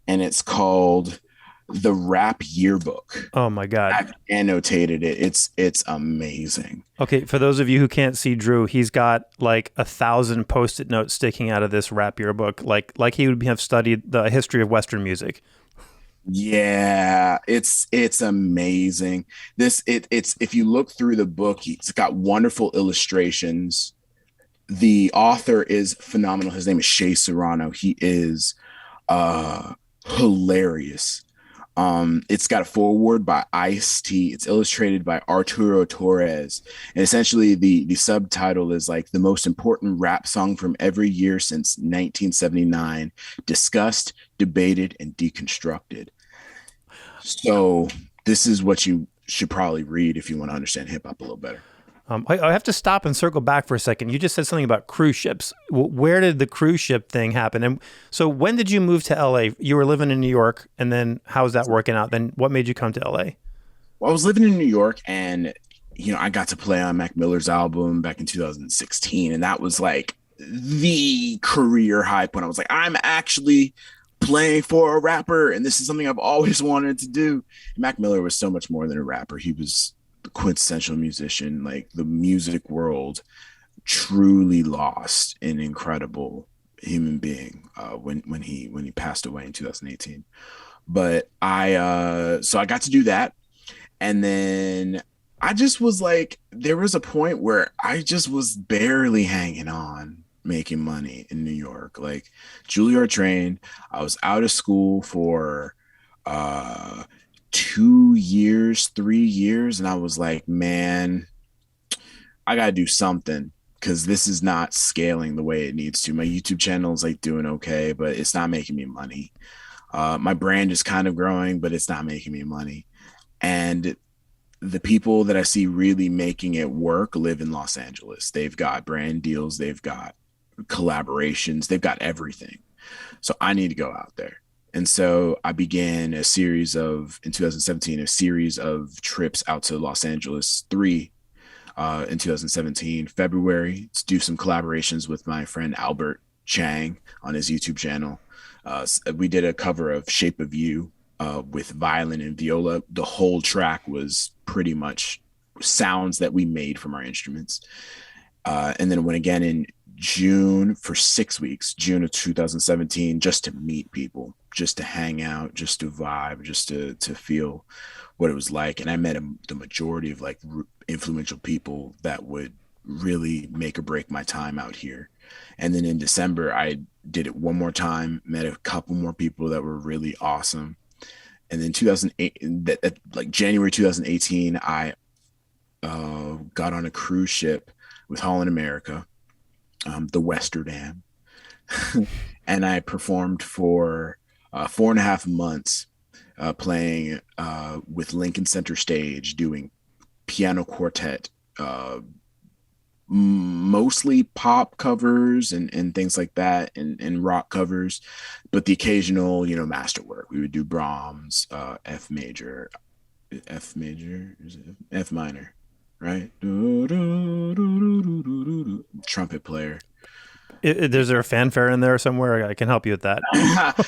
And it's called The Rap Yearbook. Oh my God. I've annotated it. It's amazing. Okay, for those of you who can't see Drew, he's got like 1,000 Post-it notes sticking out of this rap yearbook, like he would have studied the history of Western music. Yeah, it's amazing. It's if you look through the book, it's got wonderful illustrations. The author is phenomenal. His name is Shea Serrano. He is hilarious. It's got a foreword by Ice-T. It's illustrated by Arturo Torres. And essentially the subtitle is like the most important rap song from every year since 1979, discussed, debated, and deconstructed. So this is what you should probably read if you want to understand hip hop a little better. I have to stop and circle back for a second. You just said something about cruise ships. Where did the cruise ship thing happen? And so when did you move to LA? You were living in New York, and then how's that working out? Then what made you come to LA? Well, I was living in New York, and I got to play on Mac Miller's album back in 2016, and that was like the career hype when I was like, I'm actually playing for a rapper, and this is something I've always wanted to do. And Mac Miller was so much more than a rapper. He was the quintessential musician. Like, the music world truly lost an incredible human being when he passed away in 2018. But so I got to do that, and then I just was like, there was a point where I just was barely hanging on making money in New York. Like Juilliard trained, I was out of school for uh 2 years, 3 years, and I was like, man, I gotta do something because this is not scaling the way it needs to. My YouTube channel is like doing okay, but it's not making me money. My brand is kind of growing, but it's not making me money. And the people that I see really making it work live in Los Angeles. They've got brand deals, they've got collaborations, they've got everything. So I need to go out there. And so I began a series of, in 2017, a series of trips out to Los Angeles, three in 2017, February, to do some collaborations with my friend Albert Chang on his YouTube channel. We did a cover of Shape of You with violin and viola. The whole track was pretty much sounds that we made from our instruments. And then went again in June for 6 weeks, June of 2017, just to meet people, just to hang out, just to vibe, just to feel what it was like. And I met the majority of like influential people that would really make or break my time out here. And then in December, I did it one more time, met a couple more people that were really awesome. And then 2008, like January 2018, I got on a cruise ship with Holland America, the Westerdam, and I performed for 4.5 months, playing with Lincoln Center Stage, doing piano quartet, uh, mostly pop covers and things like that, and rock covers, but the occasional, masterwork. We would do Brahms, F major, is it F minor, right? Trumpet player. Is there a fanfare in there somewhere? I can help you with that.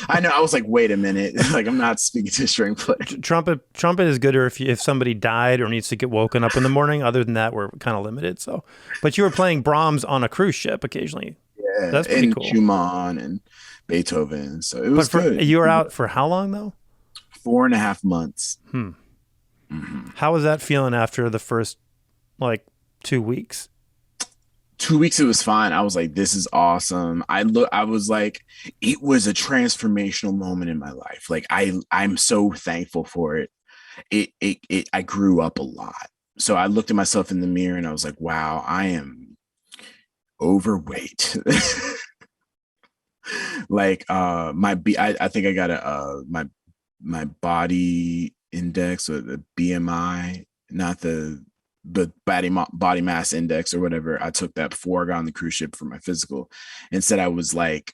I know. I was like, wait a minute. Like, I'm not speaking to a string player. Trumpet is good, or if somebody died or needs to get woken up in the morning. Other than that, we're kind of limited. So, but you were playing Brahms on a cruise ship occasionally. Yeah, That's pretty and cool. Schumann and Beethoven. So it But was for good. you were out for how long though? 4.5 months. Hmm. Mm-hmm. How was that feeling after the first like 2 weeks? 2 weeks, it was fine. I was like, this is awesome. I was like, it was a transformational moment in my life. Like I'm so thankful for it. I grew up a lot. So I looked at myself in the mirror and I was like, wow, I am overweight. Like I think I got my body index, or the BMI, not the body mass index or whatever. I took that before I got on the cruise ship for my physical, and said I was like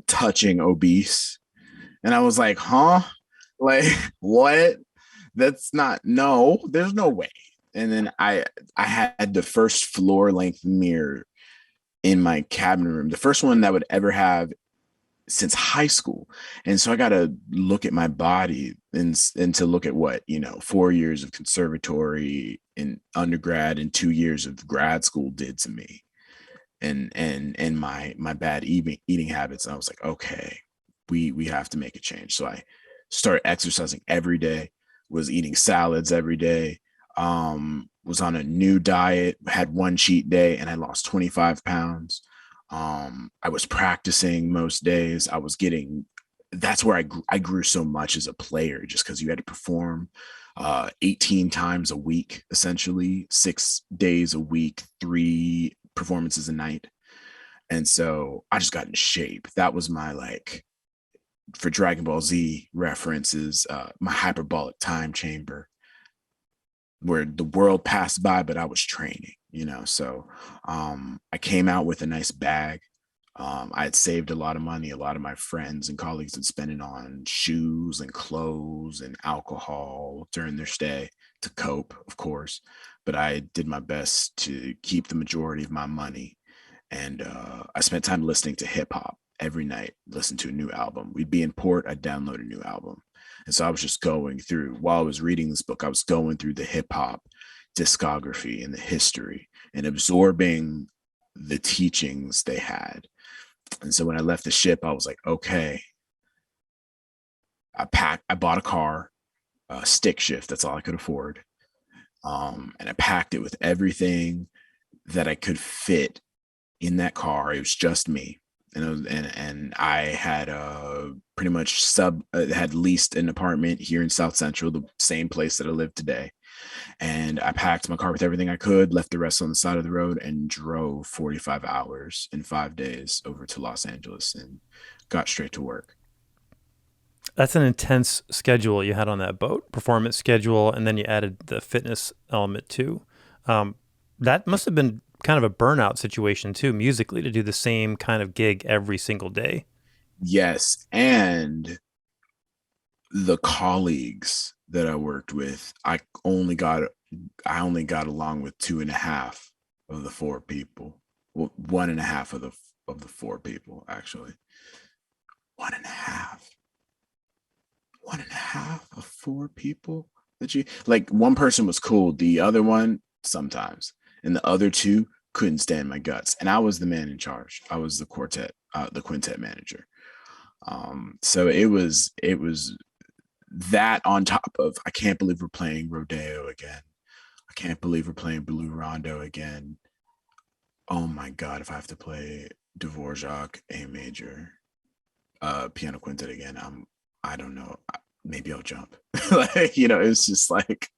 touching obese. And I was like, huh? Like, what? That's not, no, there's no way. And then I had the first floor length mirror in my cabin room, the first one that I would ever have since high school. And so I got to look at my body and to look at what, 4 years of conservatory in undergrad and 2 years of grad school did to me, and my bad eating habits. And I was like, okay, we have to make a change. So I started exercising every day, was eating salads every day, was on a new diet, had one cheat day, and I lost 25 pounds. I was practicing most days. That's where I grew so much as a player, just because you had to perform 18 times a week, essentially 6 days a week, 3 performances a night. And so I just got in shape. That was my, like, for Dragon Ball Z references, my hyperbolic time chamber, where the world passed by, but I was training. So I came out with a nice bag. I had saved a lot of money. A lot of my friends and colleagues had spent it on shoes and clothes and alcohol during their stay to cope, of course. But I did my best to keep the majority of my money. And I spent time listening to hip hop every night, listen to a new album. We'd be in port, I'd download a new album. And so I was just going through, while I was reading this book, I was going through the hip hop discography and the history and absorbing the teachings they had. And so when I left the ship, I was like, okay, I bought a car, stick shift. That's all I could afford. And I packed it with everything that I could fit in that car. It was just me. And I had pretty much had leased an apartment here in South Central, the same place that I live today. And I packed my car with everything I could, left the rest on the side of the road, and drove 45 hours in 5 days over to Los Angeles and got straight to work. That's an intense schedule you had on that boat, performance schedule, and then you added the fitness element too. Um, that must have been kind of a burnout situation too, musically, to do the same kind of gig every single day. Yes. And the colleagues that I worked with, I only got along with two and a half of the four people. Well, one and a half of the four people, actually. One and a half. One and a half of four people that you like. One person was cool, the other one sometimes, and the other two couldn't stand my guts. And I was the man in charge. I was the quintet manager. So it was that on top of I can't believe we're playing Rodeo again. I can't believe we're playing Blue Rondo again. Oh my god, if I have to play Dvorak A major piano quintet again, I don't know. Maybe I'll jump. Like, it's just like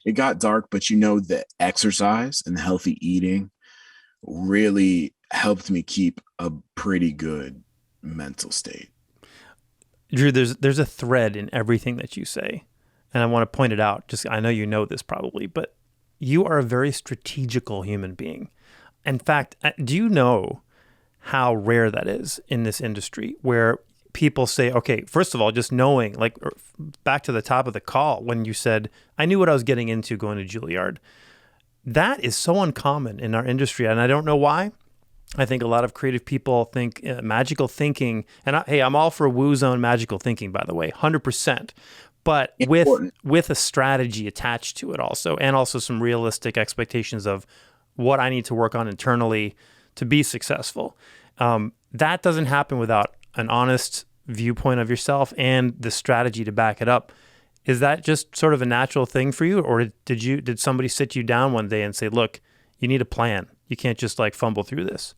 it got dark, but the exercise and the healthy eating really helped me keep a pretty good mental state. Drew, there's a thread in everything that you say, and I want to point it out. Just I know you know this probably, but you are a very strategical human being. In fact, do you know how rare that is in this industry where people say, okay, first of all, just knowing, like back to the top of the call when you said, I knew what I was getting into going to Juilliard. That is so uncommon in our industry, and I don't know why. I think a lot of creative people think magical thinking, and hey, I'm all for woo zone magical thinking, by the way, 100%. But Important. with a strategy attached to it also, and also some realistic expectations of what I need to work on internally to be successful. That doesn't happen without an honest viewpoint of yourself and the strategy to back it up. Is that just sort of a natural thing for you, or did somebody sit you down one day and say, "Look, you need a plan. You can't just like fumble through this"?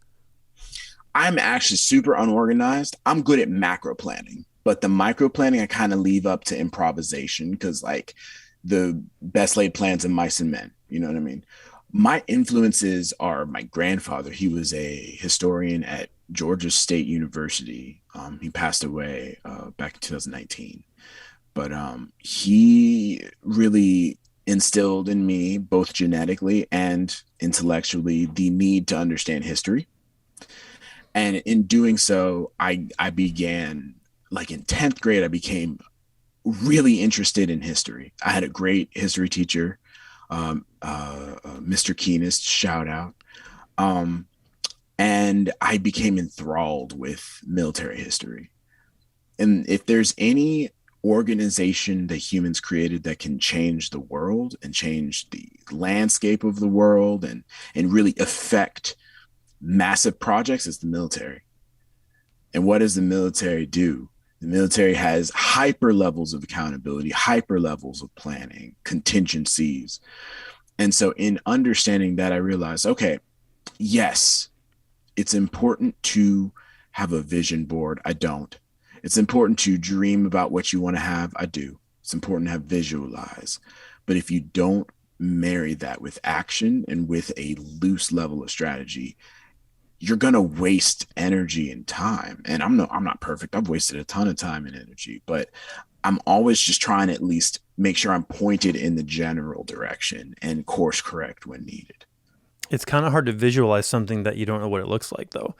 I'm actually super unorganized. I'm good at macro planning, but the micro planning I kind of leave up to improvisation because, like, the best laid plans of mice and men. You know what I mean? My influences are my grandfather. He was a historian at Georgia State University. He passed away back in 2019, but he really instilled in me, both genetically and intellectually, the need to understand history. And in doing so, I began, like, in 10th grade, I became really interested in history. I had a great history teacher, Mr. Keenest, shout out. Um, and I became enthralled with military history. And if there's any organization that humans created that can change the world and change the landscape of the world and really affect massive projects, it's the military. And what does the military do? The military has hyper levels of accountability, hyper levels of planning, contingencies. And so in understanding that, I realized, okay, yes, it's important to have a vision board. I don't. It's important to dream about what you want to have. I do. It's important to have visualize. But if you don't marry that with action and with a loose level of strategy, you're going to waste energy and time. And I'm not perfect. I've wasted a ton of time and energy, but I'm always just trying to at least make sure I'm pointed in the general direction and course correct when needed. It's kind of hard to visualize something that you don't know what it looks like, though.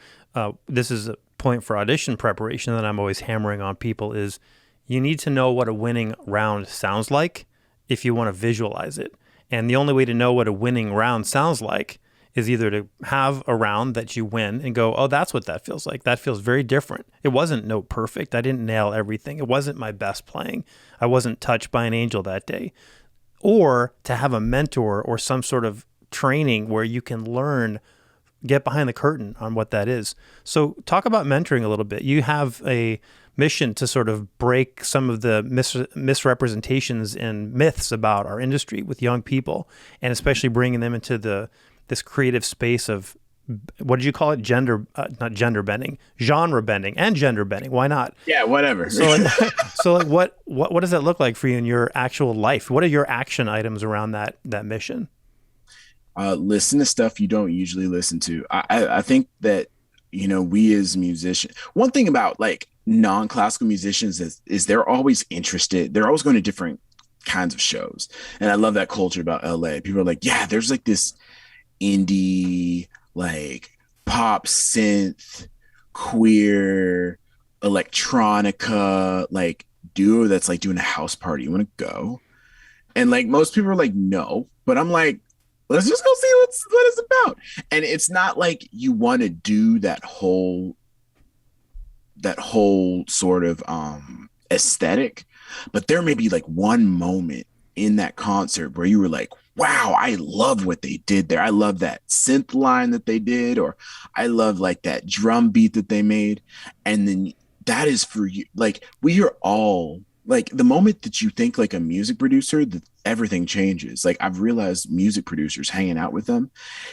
This is a point for audition preparation that I'm always hammering on people is you need to know what a winning round sounds like if you want to visualize it. And the only way to know what a winning round sounds like is either to have a round that you win and go, oh, that's what that feels like. That feels very different. It wasn't note perfect. I didn't nail everything. It wasn't my best playing. I wasn't touched by an angel that day. Or to have a mentor or some sort of training where you can learn, get behind the curtain on what that is. So talk about mentoring a little bit. You have a mission to sort of break some of the misrepresentations and myths about our industry with young people, and especially bringing them into this creative space of, what did you call it? Not gender bending, genre bending, and gender bending. Why not? Yeah, whatever. So, what does that look like for you in your actual life? What are your action items around that mission? Listen to stuff you don't usually listen to. I think that, we as musicians, one thing about like non-classical musicians is they're always interested. They're always going to different kinds of shows. And I love that culture about LA. People are like, yeah, there's like this indie, like pop synth, queer, electronica, like duo that's like doing a house party. You want to go? And like most people are like, no. But I'm like, let's just go see what it's about. And it's not like you want to do that whole sort of aesthetic, but there may be like one moment in that concert where you were like, wow, I love what they did there. I love that synth line that they did, or I love like that drum beat that they made. And then that is for you. Like, we are all like, the moment that you think like a music producer, that everything changes. Like, I've realized music producers, hanging out with them,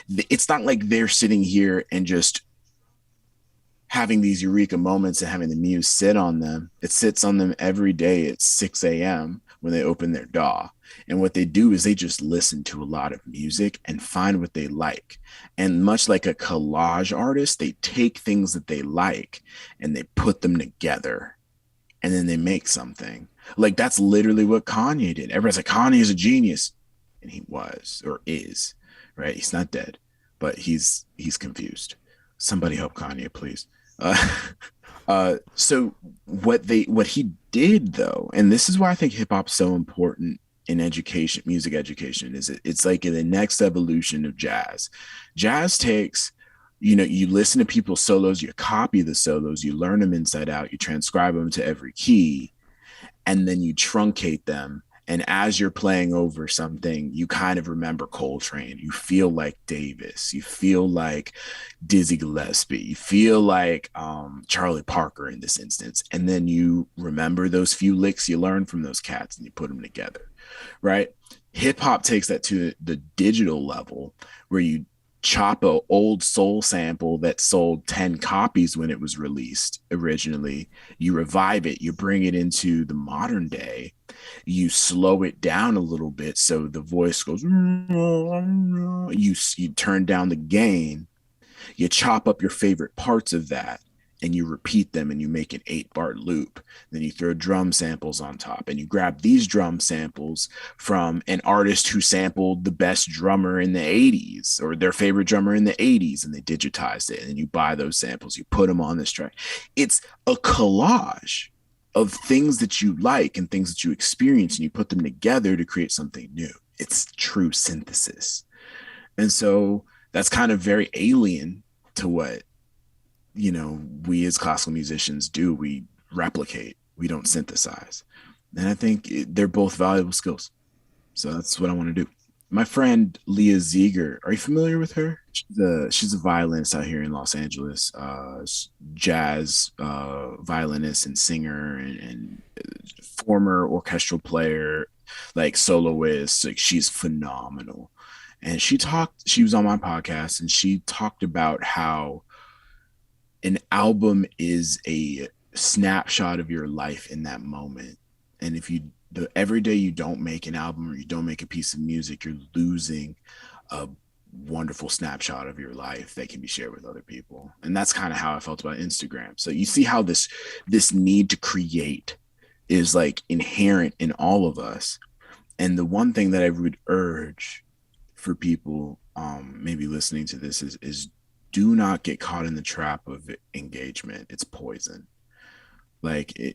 it's not like they're sitting here and just having these eureka moments and having the muse sit on them. It sits on them every day at 6 a.m. when they open their DAW. And what they do is they just listen to a lot of music and find what they like. And much like a collage artist, they take things that they like and they put them together, and then they make something. Like, that's literally what Kanye did. Everybody's like, Kanye is a genius. And he was, or is, right? He's not dead, but he's confused. Somebody help Kanye, please. So what he did though, and this is why I think hip hop's so important in education, music education, is it's like in the next evolution of jazz. Jazz takes, you listen to people's solos, you copy the solos, you learn them inside out, you transcribe them to every key, and then you truncate them. And as you're playing over something, you kind of remember Coltrane. You feel like Davis. You feel like Dizzy Gillespie. You feel like Charlie Parker in this instance. And then you remember those few licks you learned from those cats and you put them together, right? Hip hop takes that to the digital level, where you chop a old soul sample that sold 10 copies when it was released originally. You revive it, you bring it into the modern day, you slow it down a little bit so the voice goes, you turn down the gain, you chop up your favorite parts of that, and you repeat them, and you make an 8-bar loop. Then you throw drum samples on top, and you grab these drum samples from an artist who sampled the best drummer in the 80s, or their favorite drummer in the 80s, and they digitized it. And you buy those samples, you put them on this track. It's a collage of things that you like and things that you experience, and you put them together to create something new. It's true synthesis. And so that's kind of very alien to what we as classical musicians do. We replicate, we don't synthesize. And I think they're both valuable skills. So that's what I want to do. My friend Leah Ziegler, are you familiar with her? She's a violinist out here in Los Angeles, jazz violinist and singer, and former orchestral player, like soloist. Like, she's phenomenal. And she was on my podcast, and she talked about how an album is a snapshot of your life in that moment. And if every day you don't make an album or you don't make a piece of music, you're losing a wonderful snapshot of your life that can be shared with other people. And that's kind of how I felt about Instagram. So you see how this need to create is like inherent in all of us. And the one thing that I would urge for people maybe listening to this is do not get caught in the trap of engagement. It's poison. The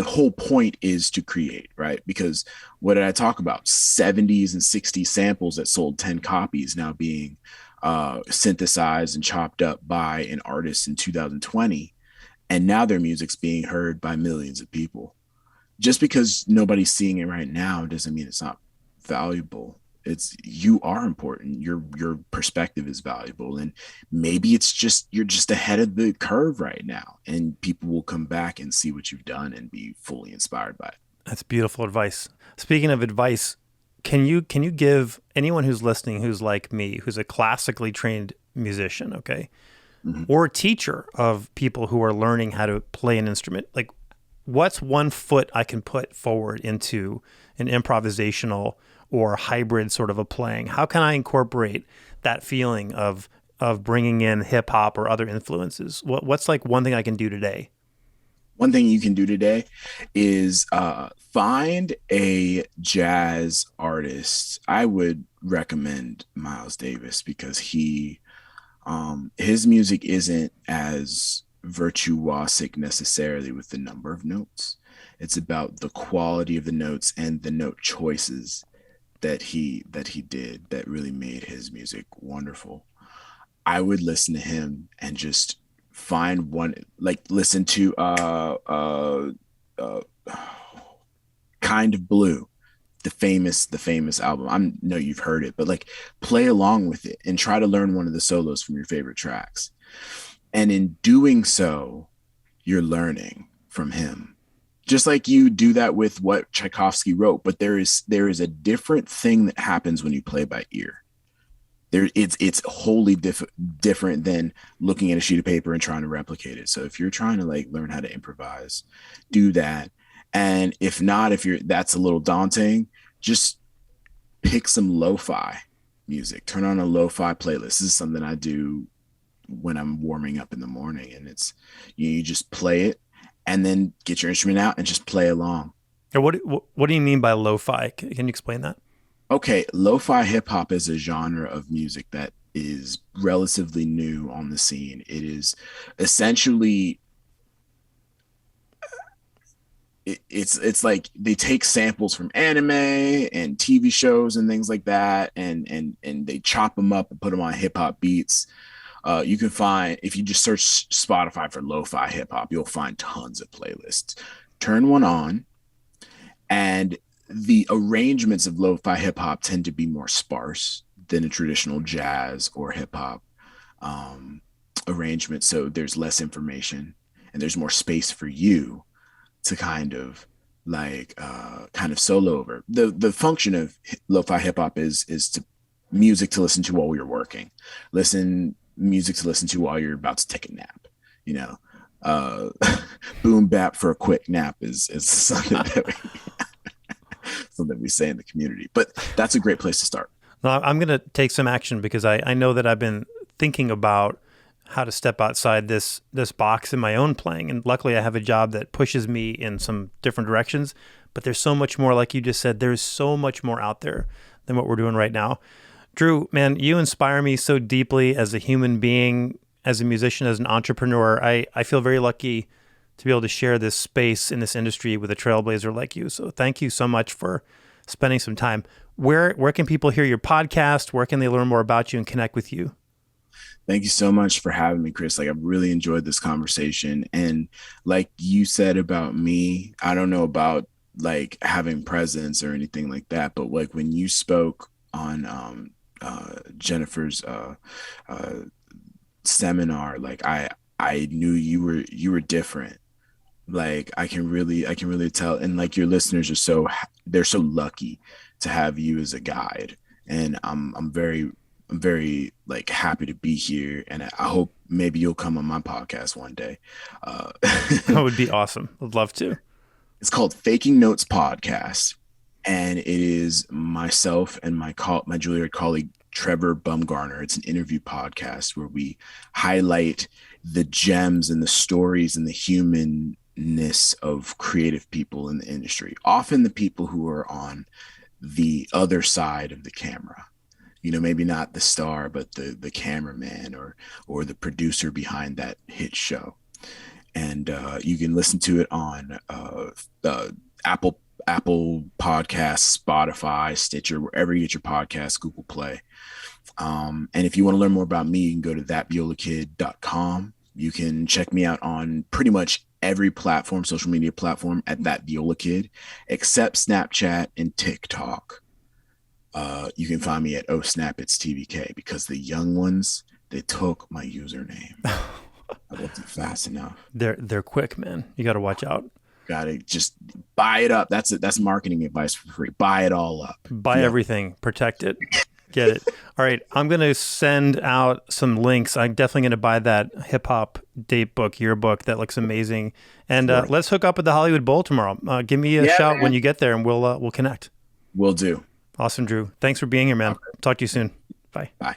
whole point is to create, right? Because what did I talk about? 70s and 60s samples that sold 10 copies now being synthesized and chopped up by an artist in 2020. And now their music's being heard by millions of people. Just because nobody's seeing it right now doesn't mean it's not valuable. It's you are important. Your perspective is valuable, and maybe it's just you're just ahead of the curve right now, and people will come back and see what you've done and be fully inspired by it. That's beautiful advice. Speaking of advice, can you give anyone who's listening who's like me, who's a classically trained musician, okay, Mhm. or a teacher of people who are learning how to play an instrument, like what's one foot I can put forward into an improvisational or hybrid sort of a playing? How can I incorporate that feeling of bringing in hip hop or other influences? What's like one thing I can do today? One thing you can do today is find a jazz artist. I would recommend Miles Davis because his music isn't as virtuosic necessarily with the number of notes. It's about the quality of the notes and the note choices that he did that really made his music wonderful. I would listen to him and just find one, like listen to uh Kind of Blue, the famous album. I know you've heard it, but like play along with it and try to learn one of the solos from your favorite tracks. And in doing so, you're learning from him. Just like you do that with what Tchaikovsky wrote, but there is a different thing that happens when you play by ear. It's wholly different than looking at a sheet of paper and trying to replicate it. So if you're trying to like learn how to improvise, do that. And if not, if you're that's a little daunting, just pick some lo-fi music. Turn on a lo-fi playlist. This is something I do when I'm warming up in the morning, and it's you just play it and then get your instrument out and just play along. Or what do you mean by lo-fi? Can you explain that? Okay, lo-fi hip hop is a genre of music that is relatively new on the scene. It is essentially it's like they take samples from anime and TV shows and things like that, and they chop them up and put them on hip hop beats. You can find if you just search Spotify for lo-fi hip hop, you'll find tons of playlists. Turn one on, and the arrangements of lo-fi hip hop tend to be more sparse than a traditional jazz or hip hop um, arrangement. So there's less information and there's more space for you to kind of solo over. The function of lo-fi hip hop is to music to listen to while you're working. Listen music to listen to while you're about to take a nap. You know, uh, boom bap for a quick nap is something that something we say in the community. But that's a great place to start. No, I'm going to take some action because I know that I've been thinking about how to step outside this box in my own playing. And luckily I have a job that pushes me in some different directions, but there's so much more, like you just said, there's so much more out there than what we're doing right now. Drew, man, you inspire me so deeply as a human being, as a musician, as an entrepreneur. I feel very lucky to be able to share this space in this industry with a trailblazer like you. So thank you so much for spending some time. Where can people hear your podcast? Where can they learn more about you and connect with you? Thank you so much for having me, Chris. Like, I've really enjoyed this conversation. And like you said about me, I don't know about like having presence or anything like that, but like when you spoke on Jennifer's uh, seminar, like I knew you were different. Like I can really tell, and like your listeners are they're so lucky to have you as a guide, and I'm very like happy to be here, and I hope maybe you'll come on my podcast one day. uh That would be awesome. I'd love to. it's called Faking Notes Podcast, and it is myself and my Juilliard colleague Trevor Bumgarner. It's an interview podcast where we highlight the gems and the stories and the humanness of creative people in the industry, often the people who are on the other side of the camera. Maybe not the star, but the cameraman or the producer behind that hit show. And you can listen to it on Apple Podcasts, Spotify, Stitcher, wherever you get your podcasts, Google Play. And if you want to learn more about me, you can go to ThatViolaKid.com. You can check me out on pretty much every platform, social media platform at ThatViolaKid, except Snapchat and TikTok. You can find me at Oh Snap It's TVK, because the young ones, they took my username. I wasn't fast enough. They're quick, man. You got to watch out. Gotta just buy it up. That's it. That's marketing advice for free. Buy it all up. Buy everything. Protect it. Get it. All right. I'm going to send out some links. I'm definitely going to buy that hip hop date book, yearbook. That looks amazing. And let's hook up at the Hollywood Bowl tomorrow. Give me a shout when you get there, and we'll connect. Will do. Awesome, Drew. Thanks for being here, man. Okay. Talk to you soon. Bye. Bye.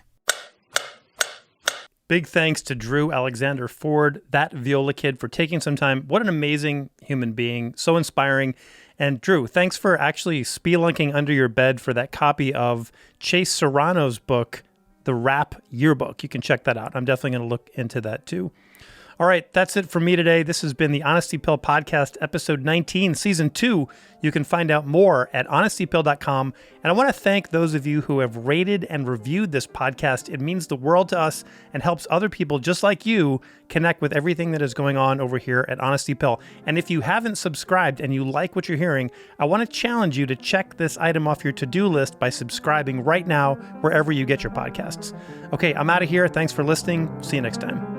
Big thanks to Drew Alexander Forde, ThatViolaKid, for taking some time. What an amazing human being. So inspiring. And Drew, thanks for actually spelunking under your bed for that copy of Chase Serrano's book, The Rap Yearbook. You can check that out. I'm definitely going to look into that too. All right, that's it for me today. This has been the Honesty Pill Podcast, episode 19, season 2. You can find out more at honestypill.com. And I want to thank those of you who have rated and reviewed this podcast. It means the world to us and helps other people just like you connect with everything that is going on over here at Honesty Pill. And if you haven't subscribed and you like what you're hearing, I want to challenge you to check this item off your to-do list by subscribing right now wherever you get your podcasts. Okay, I'm out of here. Thanks for listening. See you next time.